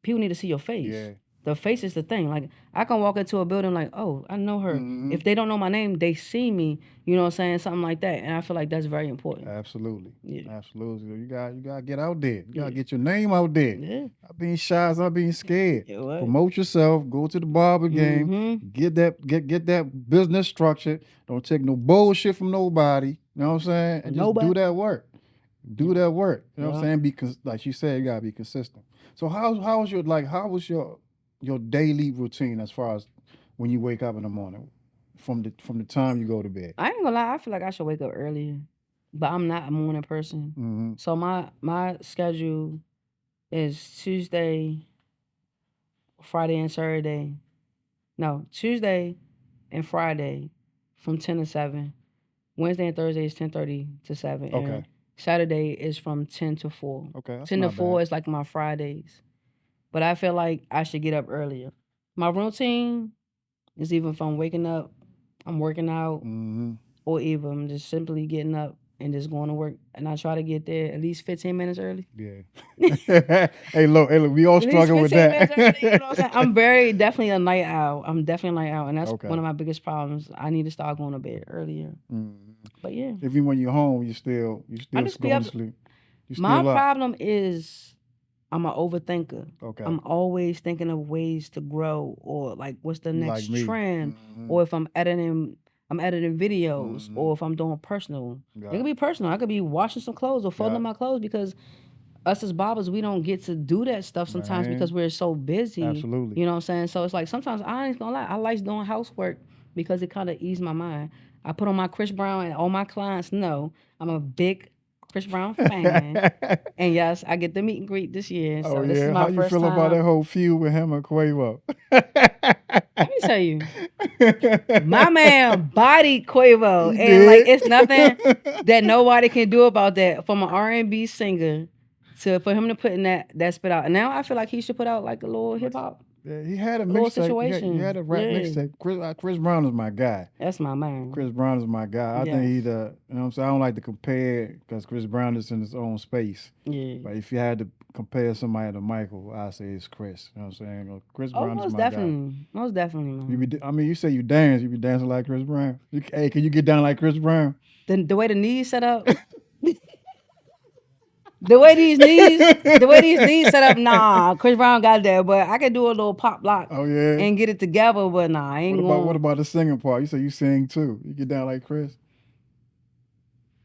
people need to see your face. Yeah. The face is the thing. Like I can walk into a building like, oh, I know her. Mm-hmm. If they don't know my name, they see me. You know what I'm saying? Something like that. And I feel like that's very important. Absolutely. Yeah. Absolutely. You gotta get out there. You gotta Yeah. get your name out there. Yeah. Stop being shy, stop being scared. Yeah. What? Promote yourself, go to the barber game, Mm-hmm. get that business structured. Don't take no bullshit from nobody. You know what I'm saying? And just do Nobody. that work. Do Yeah. that work. You know what I'm Yeah. saying? Because like you said, you gotta be consistent. So how was your daily routine as far as when you wake up in the morning? From the time you go to bed. I ain't gonna lie. I feel like I should wake up earlier, but I'm not a morning person. Mm-hmm. So my schedule is Tuesday, Friday, and Saturday. No, Tuesday and Friday from 10 to 7. Wednesday and Thursday is 10:30 to 7. Okay. And Saturday is from 10 to 4. Okay, that's 10 to not 4 bad. is like my Fridays. But I feel like I should get up earlier. My routine is even if I'm waking up, I'm working out, Mm-hmm. or even I'm just simply getting up and just going to work. And I try to get there at least 15 minutes early. Yeah. Hey, look, we all At least struggle with 15 minutes early, you know what I'm saying? that. I'm very definitely a night owl. I'm definitely a night owl. And that's one Okay. of my biggest problems. I need to start going to bed earlier. Mm. But yeah. Even when you're home, you I still just be going up. to sleep. You My still up. problem is I'm an overthinker. Okay. I'm always thinking of ways to grow or like what's the You like next me. trend Mm-hmm. or if I'm editing videos Mm-hmm. or if I'm doing personal. It Yeah. could be personal. I could be washing some clothes or folding Yeah. my clothes because us as barbers, we don't get to do that stuff sometimes because Man. we're so busy. Absolutely. You know what I'm saying? So it's like sometimes I ain't gonna lie, I like doing housework because it kind of ease my mind. I put on my Chris Brown and all my clients know I'm a big Chris Brown fan. And yes, I get the meet and greet this year. Oh So this is yeah. How my you first feel about that time. whole feud with him and Quavo? Let me tell you, my man bodied Quavo, He and like it's did. nothing that nobody can do about that. From an R&B singer for him to put in that spit out. And now I feel like he should put out like a little hip hop, Yeah, he had a a little mixtape. He had situation. a rap Yeah, mixtape. Chris Brown is my guy. that's my man. Chris Brown is my guy. I think Yes. he the, you know what I'm saying? I don't like to compare because Chris Brown is in his own space. Yeah. But if you had to compare somebody to Michael, I say it's Chris. You know what I'm saying? Chris Oh, Brown is most my guy. definitely, most definitely, man. I mean, you say you dance, you be dancing like Chris Brown. Hey, can you get down like Chris Brown? The way the knees set up. The way these knees set up, nah, Chris Brown got that, but I could do a little pop lock Oh yeah. and get it together, but nah, I ain't What going. about the singing part? You say you sing too. You get down like Chris.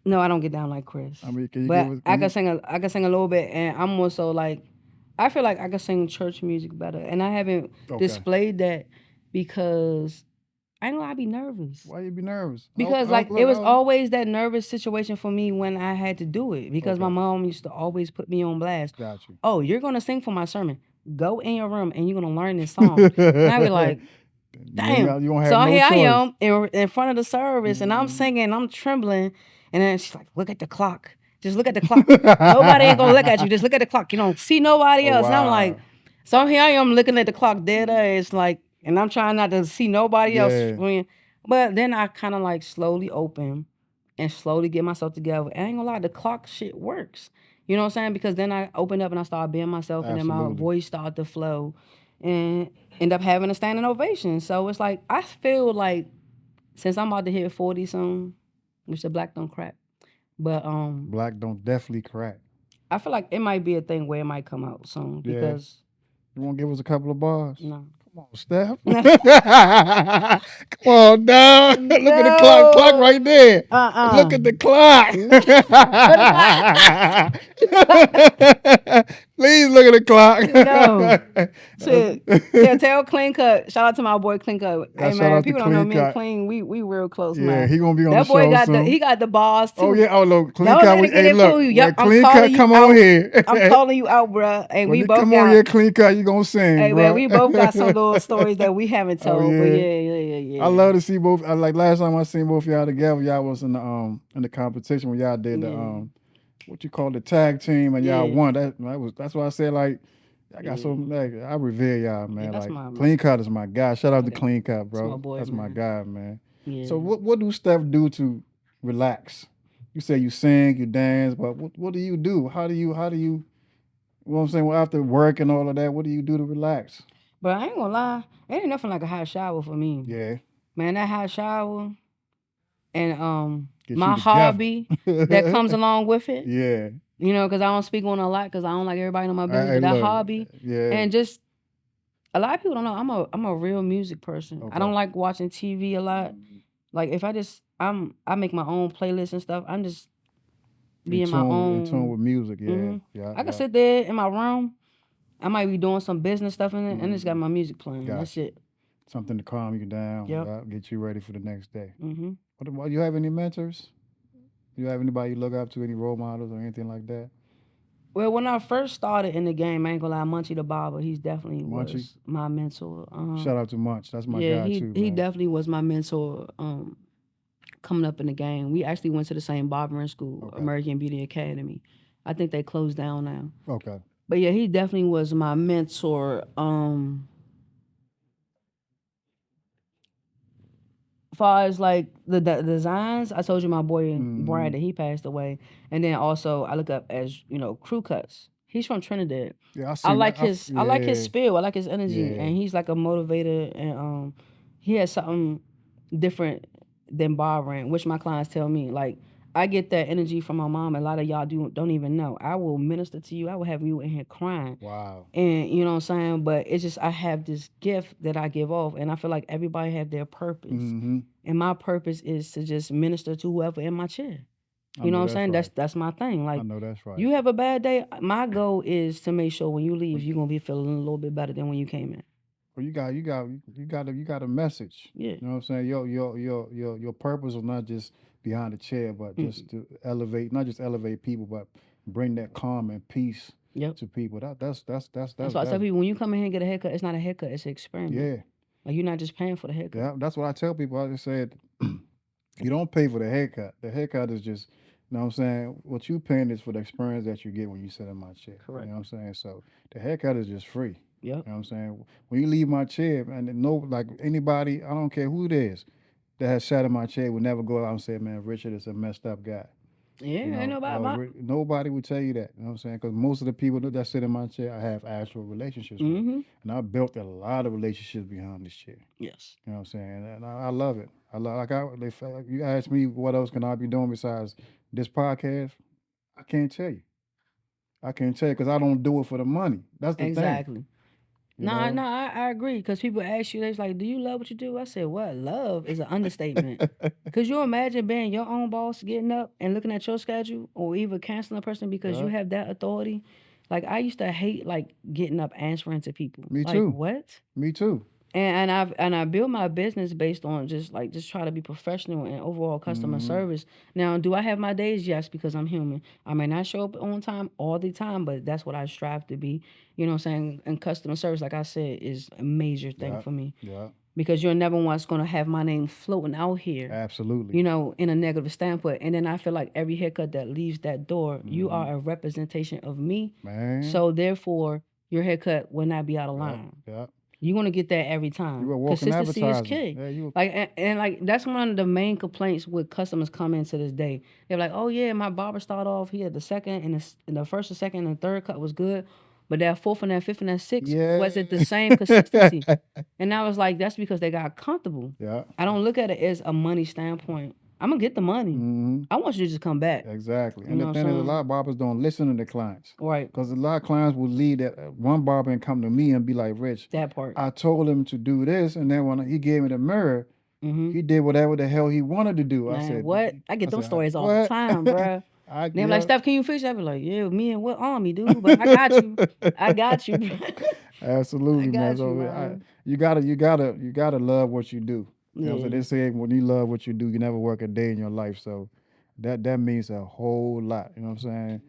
No, I don't get down like Chris. I mean, can you But give us? I can sing a little bit, and I'm more so like, I feel like I can sing church music better, and I haven't Okay. displayed that because I ain't gonna lie, I be nervous. Why you be nervous? Because like it was always that nervous situation for me when I had to do it. Because my Okay. mom used to always put me on blast. Got you. Oh, you're gonna sing for my sermon. Go in your room and you're gonna learn this song. And I be like, damn. You don't have So no here I choice. am in front of the service and I'm Mhm. singing, I'm trembling. And then she's like, look at the clock. Just look at the clock. Nobody ain't gonna look at you. Just look at the clock. You don't see nobody Oh else. And I'm like, wow. so here I am looking at the clock dead ass, like, and I'm trying not to see nobody else. Yeah. But then I kind of like slowly open and slowly get myself together. And I ain't gonna lie, the clock shit works. You know what I'm saying? Because then I opened up and I started being myself, and then my Absolutely. voice started to flow, and end up having a standing ovation. So it's like I feel like since I'm about to hit 40 soon, which the black don't crack, but Black don't definitely crack. I feel like it might be a thing where it might come out soon Yeah. because You want to give us a couple of bars? no. Come on, Steph. Come on, dog. Look at the clock. Clock right there. Look at the clock. Please look at the clock. No. Tell Clean Cut. Shout out to my boy Clean Cut. Hey Shout man, out to people don't know Clean me and Cut. Clean. We real close, Yeah, man. he gonna be on That the boy show got soon. he got the bars too. Oh yeah, oh look, Clean Don't Cut. let it get Hey, it look, fool you. when Yep, I'm Clean calling Cut you come out. on here. I'm calling you out, bruh. And When we you both come on got. here, Clean Cut, you gonna sing, Hey bro. man, we both got some little stories that we haven't Oh told. But yeah. yeah. I love to see both. Like last time I seen both y'all together, y'all was in the competition when y'all did the what you call the tag team and y'all Yeah. won. That's why I said like I got Yeah. so like I revere y'all, man. Yeah, that's like my Clean Cut is my guy. Shout out to Okay. Clean Cut, That's my bro. boy, That's my man. guy, man. Yeah. So what do Steph do to relax? You say you sing, you dance, but what do you do? How do you you know what I'm saying? Well, after work and all of that, what do you do to relax? But I ain't gonna lie, it ain't nothing like a hot shower for me. Yeah. Man, that hot shower and Get my you together. hobby that comes along with it. Yeah. You know, because I don't speak on a lot because I don't like everybody know my business. Hey, But that look, hobby yeah. and just a lot of people don't know I'm a real music person. I don't Okay. like watching TV a lot. Like if I make my own playlists and stuff. I'm just be in my In tune own. with music, yeah. Yeah. I can sit there in my room. I might be doing some business stuff in it, and it's got Mhm. my music playing. That's Gotcha. it. Something to calm you down, Yep. get you ready for the next day. hmm What you have any mentors? You have anybody you look up to, any role models or anything like that? Well, when I first started in the game, I ain't gonna lie, Munchie the Barber, he's definitely Munchie? was my mentor. Shout out to Munch. That's my Yeah, guy too, he man. definitely was my mentor. Coming up in the game, we actually went to the same barbering school, Okay. American Beauty Academy. I think they closed down now. Okay. But yeah, he definitely was my mentor. Far as like the designs, I told you my boy Brian Mhm. that he passed away, and then also I look up as crew cuts. He's from Trinidad. Yeah, I I seen like that. his I like his spiel. I like his energy, Yeah. and he's like a motivator, and he has something different than barbering, which my clients tell me. Like I get that energy from my mom. A lot of y'all don't even know. I will minister to you. I will have you in here crying. Wow. And you know what I'm saying? But it's just I have this gift that I give off, and I feel like everybody have their purpose. Mm-hmm. And my purpose is to just minister to whoever in my chair. I You know know what I'm that's saying? right. That's my thing. I Like know that's right. you have a bad day. My goal is to make sure when you leave, you're gonna be feeling a little bit better than when you came in. Well, you got a message. Yeah. You know what I'm saying? Your purpose is not just behind the chair, but just to elevate, not just elevate people, but bring that calm and peace Yep. to people. That's why I tell people when you come in here and get a haircut, it's not a haircut, it's an experiment. Yeah. Like you're not just paying for the haircut. Yeah, that's what I tell people. I just said, you don't pay for the haircut. The haircut is just, you know what I'm saying? What you paying is for the experience that you get when you sit in my chair. Correct. You know what I'm saying? So the haircut is just free. Yep. You know what I'm saying? When you leave my chair, and like anybody, I don't care who it is, that has sat in my chair would never go out and say, man, Richard is a messed up guy. Yeah, You know, ain't nobody. nobody would tell you that. You know what I'm saying? Because most of the people that sit in my chair, I have actual relationships with. And I built a lot of relationships behind this chair. Yes. You know what I'm saying? And I love it. You ask me what else can I be doing besides this podcast? I can't tell you. I can't tell you because I don't do it for the money. That's the thing. Exactly. You No, know? I agree. Because people ask you, they're like, do you love what you do? I said, what? Love is an understatement. Because you imagine being your own boss, getting up and looking at your schedule, or even canceling a person because you Yeah. have that authority. Like, I used to hate, like, getting up answering to people. Me Like, too. what? Me too. And I build my business based on just try to be professional and overall customer Mm-hmm. service. Now, do I have my days? Yes, because I'm human. I may not show up on time all the time, but that's what I strive to be. You know what I'm saying? And customer service, like I said, is a major thing Yeah. for me Yeah. because you're never once gonna have my name floating out here, Absolutely. in a negative standpoint. And then I feel like every haircut that leaves that door, you Mm-hmm. are a representation of me. Man. So therefore, your haircut will not be out of Yep. line. Yep. You're gonna get that every You time. a walking Consistency is advertisement. key. Yeah. You. Like and like that's one of the main complaints with customers come in to this day. They're like, "Oh yeah, my barber started off. He had the second and the first and second and third cut was good, but that fourth and that fifth and that sixth Yeah. wasn't the same consistency." And I was like, "That's because they got comfortable." Yeah. I don't look at it as a money standpoint. I'm gonna get the money. Mm-hmm. I want you to just come back. Exactly. You And know the what I'm thing is, a lot saying? of barbers don't listen to the clients Right. because a lot of clients will leave that one barber and come to me and be like, "Rich, That part. I told him to do this, and then when he gave me the mirror, Mm-hmm. he did whatever the hell he wanted to do." I Man, said, what? I "I get those said, stories all the what?" time, bruh. I They be like, yeah. Steph, can you fix that? I be like, yeah, me and what army, dude? But I got you. I got you. I Absolutely, man. got you, So man. you gotta love what you do. You know, so they Yeah. say when you love what you do, you never work a day in your life. So that means a whole lot. You know what I'm saying?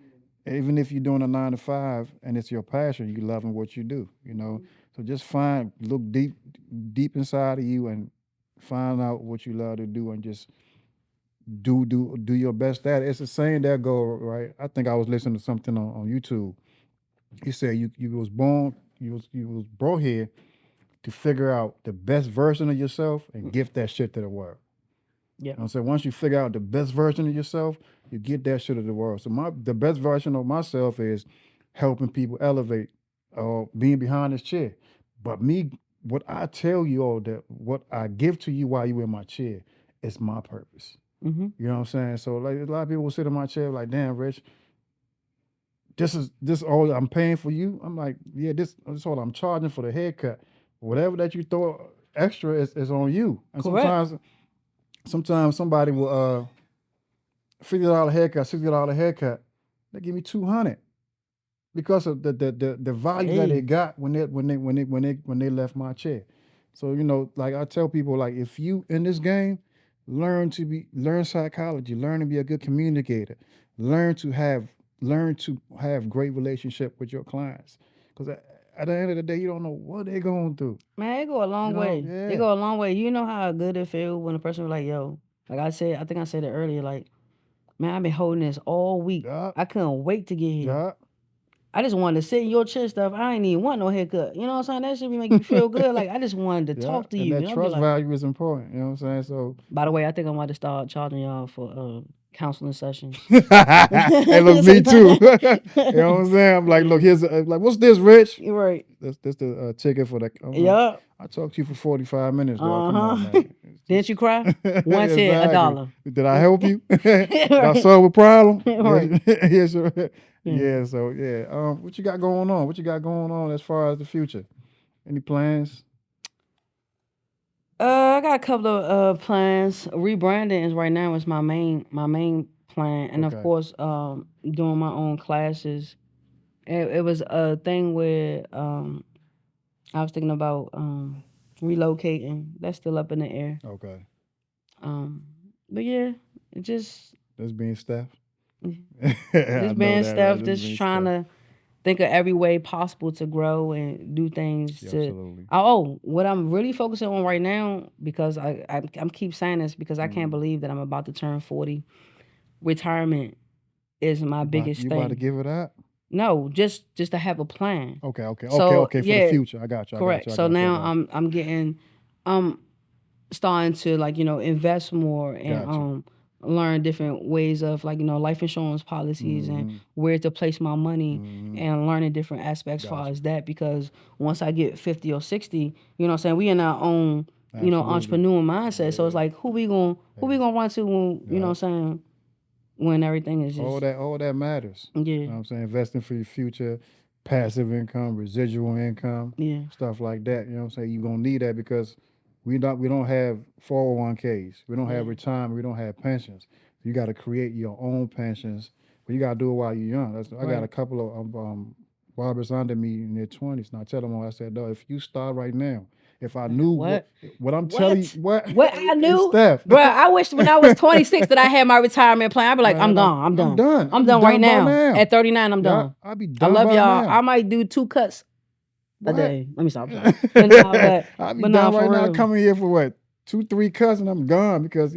Even if you're doing a 9 to 5 and it's your passion, you loving what you do. You know, so just look deep inside of you and find out what you love to do and just do your best at it. It's the saying that go right. I think I was listening to something on YouTube. He said you was brought here to figure out the best version of yourself and give that shit to the world. Yeah. You know what I'm saying? Once you figure out the best version of yourself, you get that shit to the world. So the best version of myself is helping people elevate or being behind this chair. But me, what I tell you all that what I give to you while you in my chair is my purpose. Mm-hmm. You know what I'm saying? So like a lot of people will sit in my chair like, damn, Rich, this all I'm paying for you. I'm like, yeah, this all I'm charging for the haircut. Whatever that you throw extra is on you. And Correct. sometimes somebody will $50 haircut, $60 haircut, they give me 200 because of the value that they Hey, got when they left my chair. So like I tell people, like if you in this game, learn psychology, learn to be a good communicator, learn to have learn to have great relationship with your clients. Because at the end of the day, you don't know what they're going through. man, it go a long way. It Yeah. go a long way. You know how good it feel when a person was like, yo, like I said, I think I said it earlier, like, man, I've been holding this all week. Yeah. I couldn't wait to get here. Yeah. I just wanted to sit in your chair stuff. I ain't even want no haircut. You know what I'm saying? That should be make you feel good. Like I just wanted to Yeah. talk to And you. that You know, be trust like, value is important. You know what I'm saying? So by the way, I think I'm about to start charging y'all for counseling sessions. hey, look, me too. You know what I'm saying? I'm like, Yeah, look, here's like, what's this, Rich? you're right. That's the ticket for the. I'm like, Yup. I talked to you for 45 minutes, dog. Come on, Uh-huh. man. It's Didn't just you cry? Once here, a exactly. dollar. Did I help you? Did I Right. solve a problem? Right. Yes, sir. Yeah. Yeah. So yeah. What you got going on? What you got going on as far as the future? Any plans? I got a couple of plans. Rebranding is right now is my main plan, and of Okay. course, doing my own classes. It was a thing where I was thinking about relocating. That's still up in the air. Okay. Um, but yeah, it That's being Steph. mm, I just know being that, right? stuff, That's just being trying Steph. to think of every way possible to grow and do things Yeah, to. absolutely. Oh, what I'm really focusing on right now because I'm keep saying this because I can't Mhm. believe that I'm about to turn 40. Retirement is my biggest You about to thing. give it up? No, just to have a plan. Okay, okay, okay, So okay. For the yeah, future, I got you. I got correct. you. I So got you. I now got you. I'm getting I'm starting to like invest more and Got you. learn different ways of like life insurance policies and Mm-hmm. where to place my money Mm-hmm. and learning different aspects as far Got you. as that because once I get 50 or 60, what I'm saying, we in our own Absolutely. entrepreneur mindset. So it's Yeah. like who we Ex- gonna run to when yeah. what I'm saying, when everything is just All that matters. yeah, You know what I'm saying? Investing for your future, passive income, residual income, yeah, stuff like that. You know what I'm saying? You're gonna need that because we don't have 401ks. We don't have yeah, retirement. We don't have pensions. You got to create your own pensions, but you got to do it while you're young. I got a right, couple of barbers under me in their 20s, and I tell them all, I said, no, if you start right now, if I knew what I'm telling you, What I it's knew, Steph. bro. I wish when I was 26 that I had my retirement plan. I'd be like, I'm Man, gone. I'm done. done. I'm I'll be done right by now. At 39, I'm Yeah, done. I'll be I done love by y'all. now. I might do 2 cuts a What? day. Let me stop. But nah, I'll be but nah, done for right now. real. Coming here for what 2-3 cuts and I'm gone because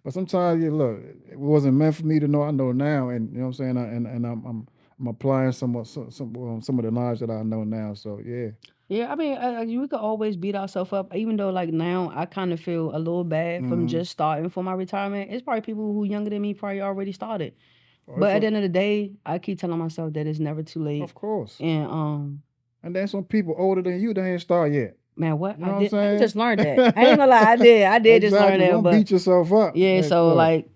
But sometimes look, it wasn't meant for me to know. I know now, and you know what I'm saying. And I'm applying some of the knowledge that I know now. So yeah. Yeah, I mean, we could always beat ourselves up, even though like now I kind of feel a little bad from Mm-hmm. just starting for my retirement. It's probably people who younger than me probably already started. Oh, But at the end of the day, I keep telling myself that it's never too late. of course. And And then some people older than you, they ain't start yet. man, what You know I what I'm did, I saying? just learned that. I ain't gonna lie, I did just learn Exactly. that. Don't But beat yourself up. yeah, so Look. like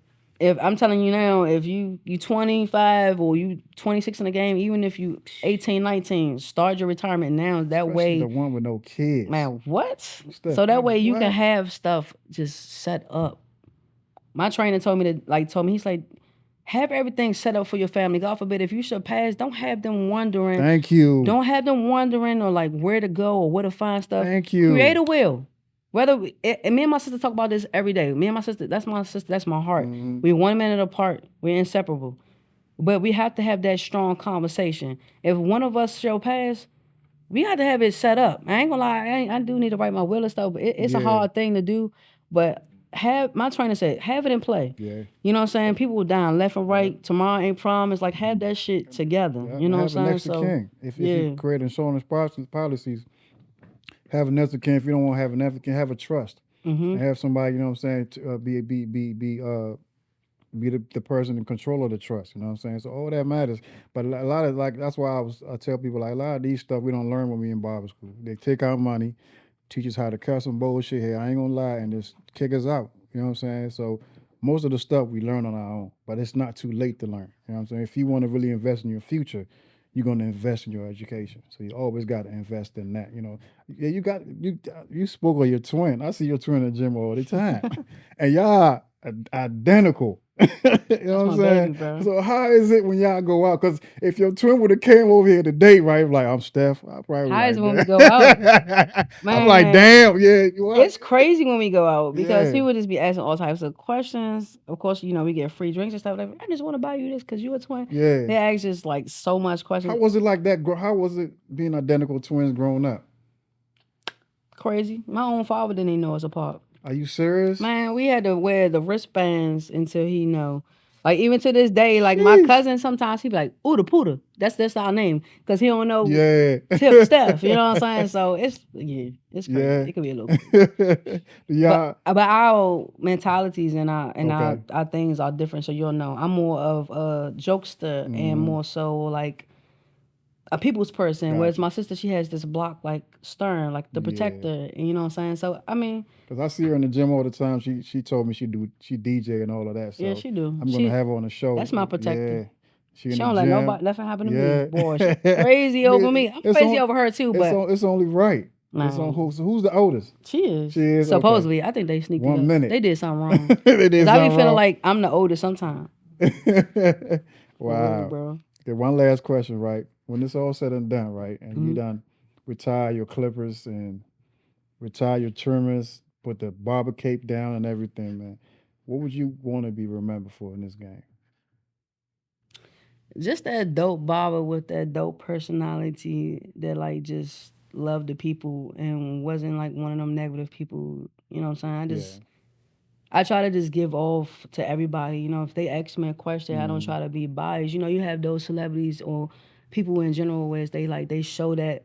if I'm telling you now, if you 25 or you 26 in the game, even if you 18, 19, start your retirement now. That Especially way, the one with no kids. man, what? Steph, So that way you what? can have stuff just set up. My trainer told me he's like, have everything set up for your family. God forbid if you should pass, don't have them wondering. Thank you. Don't have them wondering or like where to go or where to find stuff. Thank you. Create a will. And me and my sister talk about this every day. Me and my sister, that's my heart. Mhm. We're 1 minute apart. We're inseparable. But we have to have that strong conversation. If one of us shall pass, we got to have it set up. I ain't gonna lie, I do need to write my will and stuff, but it's a Yeah. hard thing to do. But my trainer said, have it in play. Yeah. You know what I'm saying? People dying left and right. Tomorrow ain't promised. Like, have that shit together. Yeah, You know what I'm have saying? an extra king. If yeah. you create insurance policies, have an extra king. If you don't want to have an extra king, have a trust. Mm-hmm. And have somebody, you know what I'm saying, to, be the person in control of the trust. You know what I'm saying? So all that matters. But a lot of that's why I tell people like a lot of these stuff we don't learn when we in barber school. They take our money, teach us how to cut some bullshit here. I ain't gonna lie, and just kick us out. You know what I'm saying? So most of the stuff we learn on our own, but it's not too late to learn. You know what I'm saying? If you want to really invest in your future, you're gonna invest in your education. So you always got to invest in that. You know, yeah, you spoke of your twin. I see your twin in the gym all the time, and y'all identical. You know what I'm saying? Baby, bro. So how is it when y'all go out? Because if your twin would have came over here today, right? Like I'm Steph. I probably How is like, it when we go out? I'm like, damn, yeah. It's crazy when we go out because Yeah. he would just be asking all types of questions. Of course, we get free drinks and stuff. Like, I just want to buy you this because you're a twin. Yeah. They ask just like so much questions. How was it like that? How was it being identical twins growing up? Crazy. My own father didn't even know us apart. Are you serious? Man, we had to wear the wristbands until he know. Like even to this day, like my cousin sometimes he be like, "Ooda Pooda." That's our name because he don't know Tip Steph. You know what I'm saying? So it's crazy. Yeah. It could be a little crazy. Yeah. But our mentalities and our things are different. So you'll know. I'm more of a jokester and more so like a people's person. Whereas my sister, she has this block like stern, like the protector. And you know what I'm saying? So I mean, because I see her in the gym all the time. She told me she DJ and all of that. So yeah, she do. I'm gonna have her on the show. That's my protector. Yeah. She don't let nothing happen to me. Boy, she Yeah. crazy over me. I'm crazy over her too, but it's only right. Who's the oldest? She is. She is. Supposedly. Okay. I think they sneaked 1 it up. minute. They did something wrong. They did I something be feeling wrong. like I'm the oldest sometimes. Wow. Real, bro. Okay, one last question, right? When it's all said and done, right, and Mm-hmm. you done retire your clippers and retire your trimmers, put the barber cape down and everything, man, what would you want to be remembered for in this game? Just that dope barber with that dope personality that like just loved the people and wasn't like one of them negative people. You know what I'm saying? I try to just give off to everybody. You know, if they ask me a question, I don't try to be biased. You know, you have those celebrities or people in general where they show that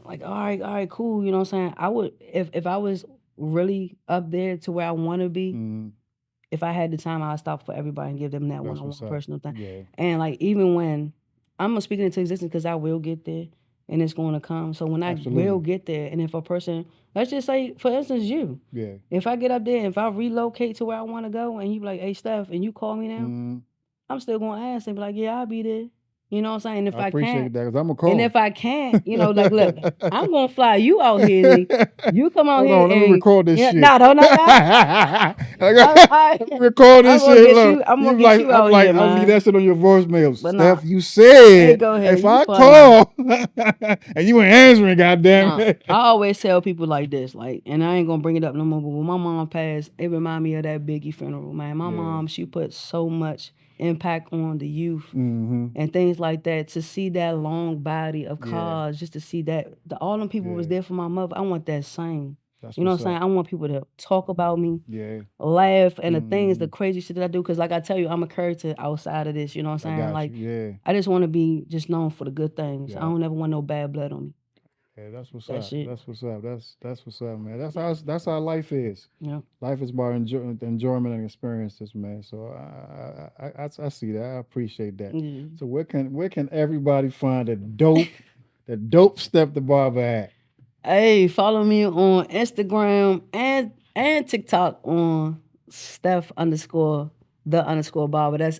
like, all right, cool. You know what I'm saying? I would if I was really up there to where I want to be. Mm-hmm. If I had the time, I'd stop for everybody and give them that That's one-on-one what's up. personal thing. Yeah. And like even when I'm gonna speak it into existence because I will get there and it's going to come. So when I will get there, and if a person, let's just say, for instance, you, if I get up there, if I relocate to where I want to go, and you be like, "Hey, Steph," and you call me now, I'm still gonna ask and be like, "Yeah, I'll be there." You know what I'm saying? And if I I appreciate can't, that because I'm a call. and if I can't, like, look, I'm gonna fly you out here, Lee. You come out Hold here on, let me and record this shit. no, don't. Let me record this I'm gonna shit. get Look, you. I'm gonna you get like, you I'm out like, here, I'll leave man. that shit on your voicemail. But Steph, nah. you said Go ahead. if You I funny. call and you ain't answering, goddamn Nah, it. I always tell people like this, like, and I ain't gonna bring it up no more. But when my mom passed, it remind me of that Biggie funeral, man. My mom, she put so much impact on the youth Mm-hmm. and things like that. To see that long body of Yeah. cars, just to see that all them people was Yeah. there for my mother. I want that same. That's You know what what's I'm saying? up. I want people to talk about me, Yeah, laugh, and the things, the crazy shit that I do. Because like I tell you, I'm a character outside of this. You know what I I'm saying? got Like, you. Yeah, I just want to be just known for the good things. I yeah. don't ever want no bad blood on me. Yeah, that's what's That's up. it. That's what's up. That's what's up, man. That's how life is. Yeah. Life is about enjoyment and experiences, man. So I see that. I appreciate that. Yeah. So where can everybody find the dope step the barber at? Hey, follow me on Instagram and TikTok on Steph_the_barber. That's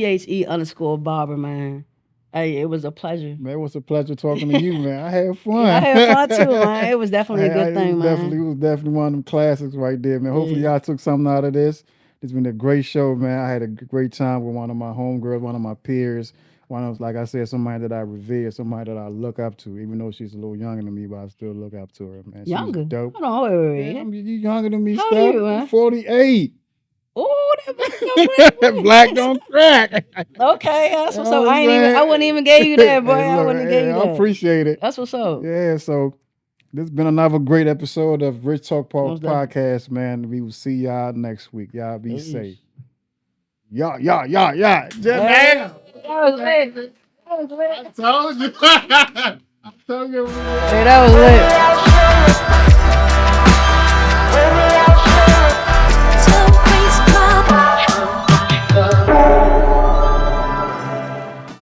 STEFF_THE_barber, man. Hey, it was a pleasure. Man, it was a pleasure talking to you, man. I had fun. Yeah, I had fun too, man. It was definitely a good thing, man. It was definitely one of them classics right there, man. Hopefully Yeah. y'all took something out of this. It's been a great show, man. I had a great time with one of my homegirls, one of my peers, one of, like I said, somebody that I revere, somebody that I look up to, even though she's a little younger than me, but I still look up to her, man. She's Younger. dope. Hold on, wait. Yeah, you younger than me, How old are Steph. you, I'm man? 48. Oh, that black. Black don't crack. Okay, that's You what's know up. what I'm I wouldn't saying? even gave you that, boy. Hey, I look, wouldn't have gave hey, you I that. appreciate it. That's what's up. Yeah, so this has been another great episode of Rich Talk Most definitely. Podcast, man. We will see y'all next week. Y'all be Peace. safe. Yeah. Just That was lit. That was lit. I told you. I told you. Hey, that was lit.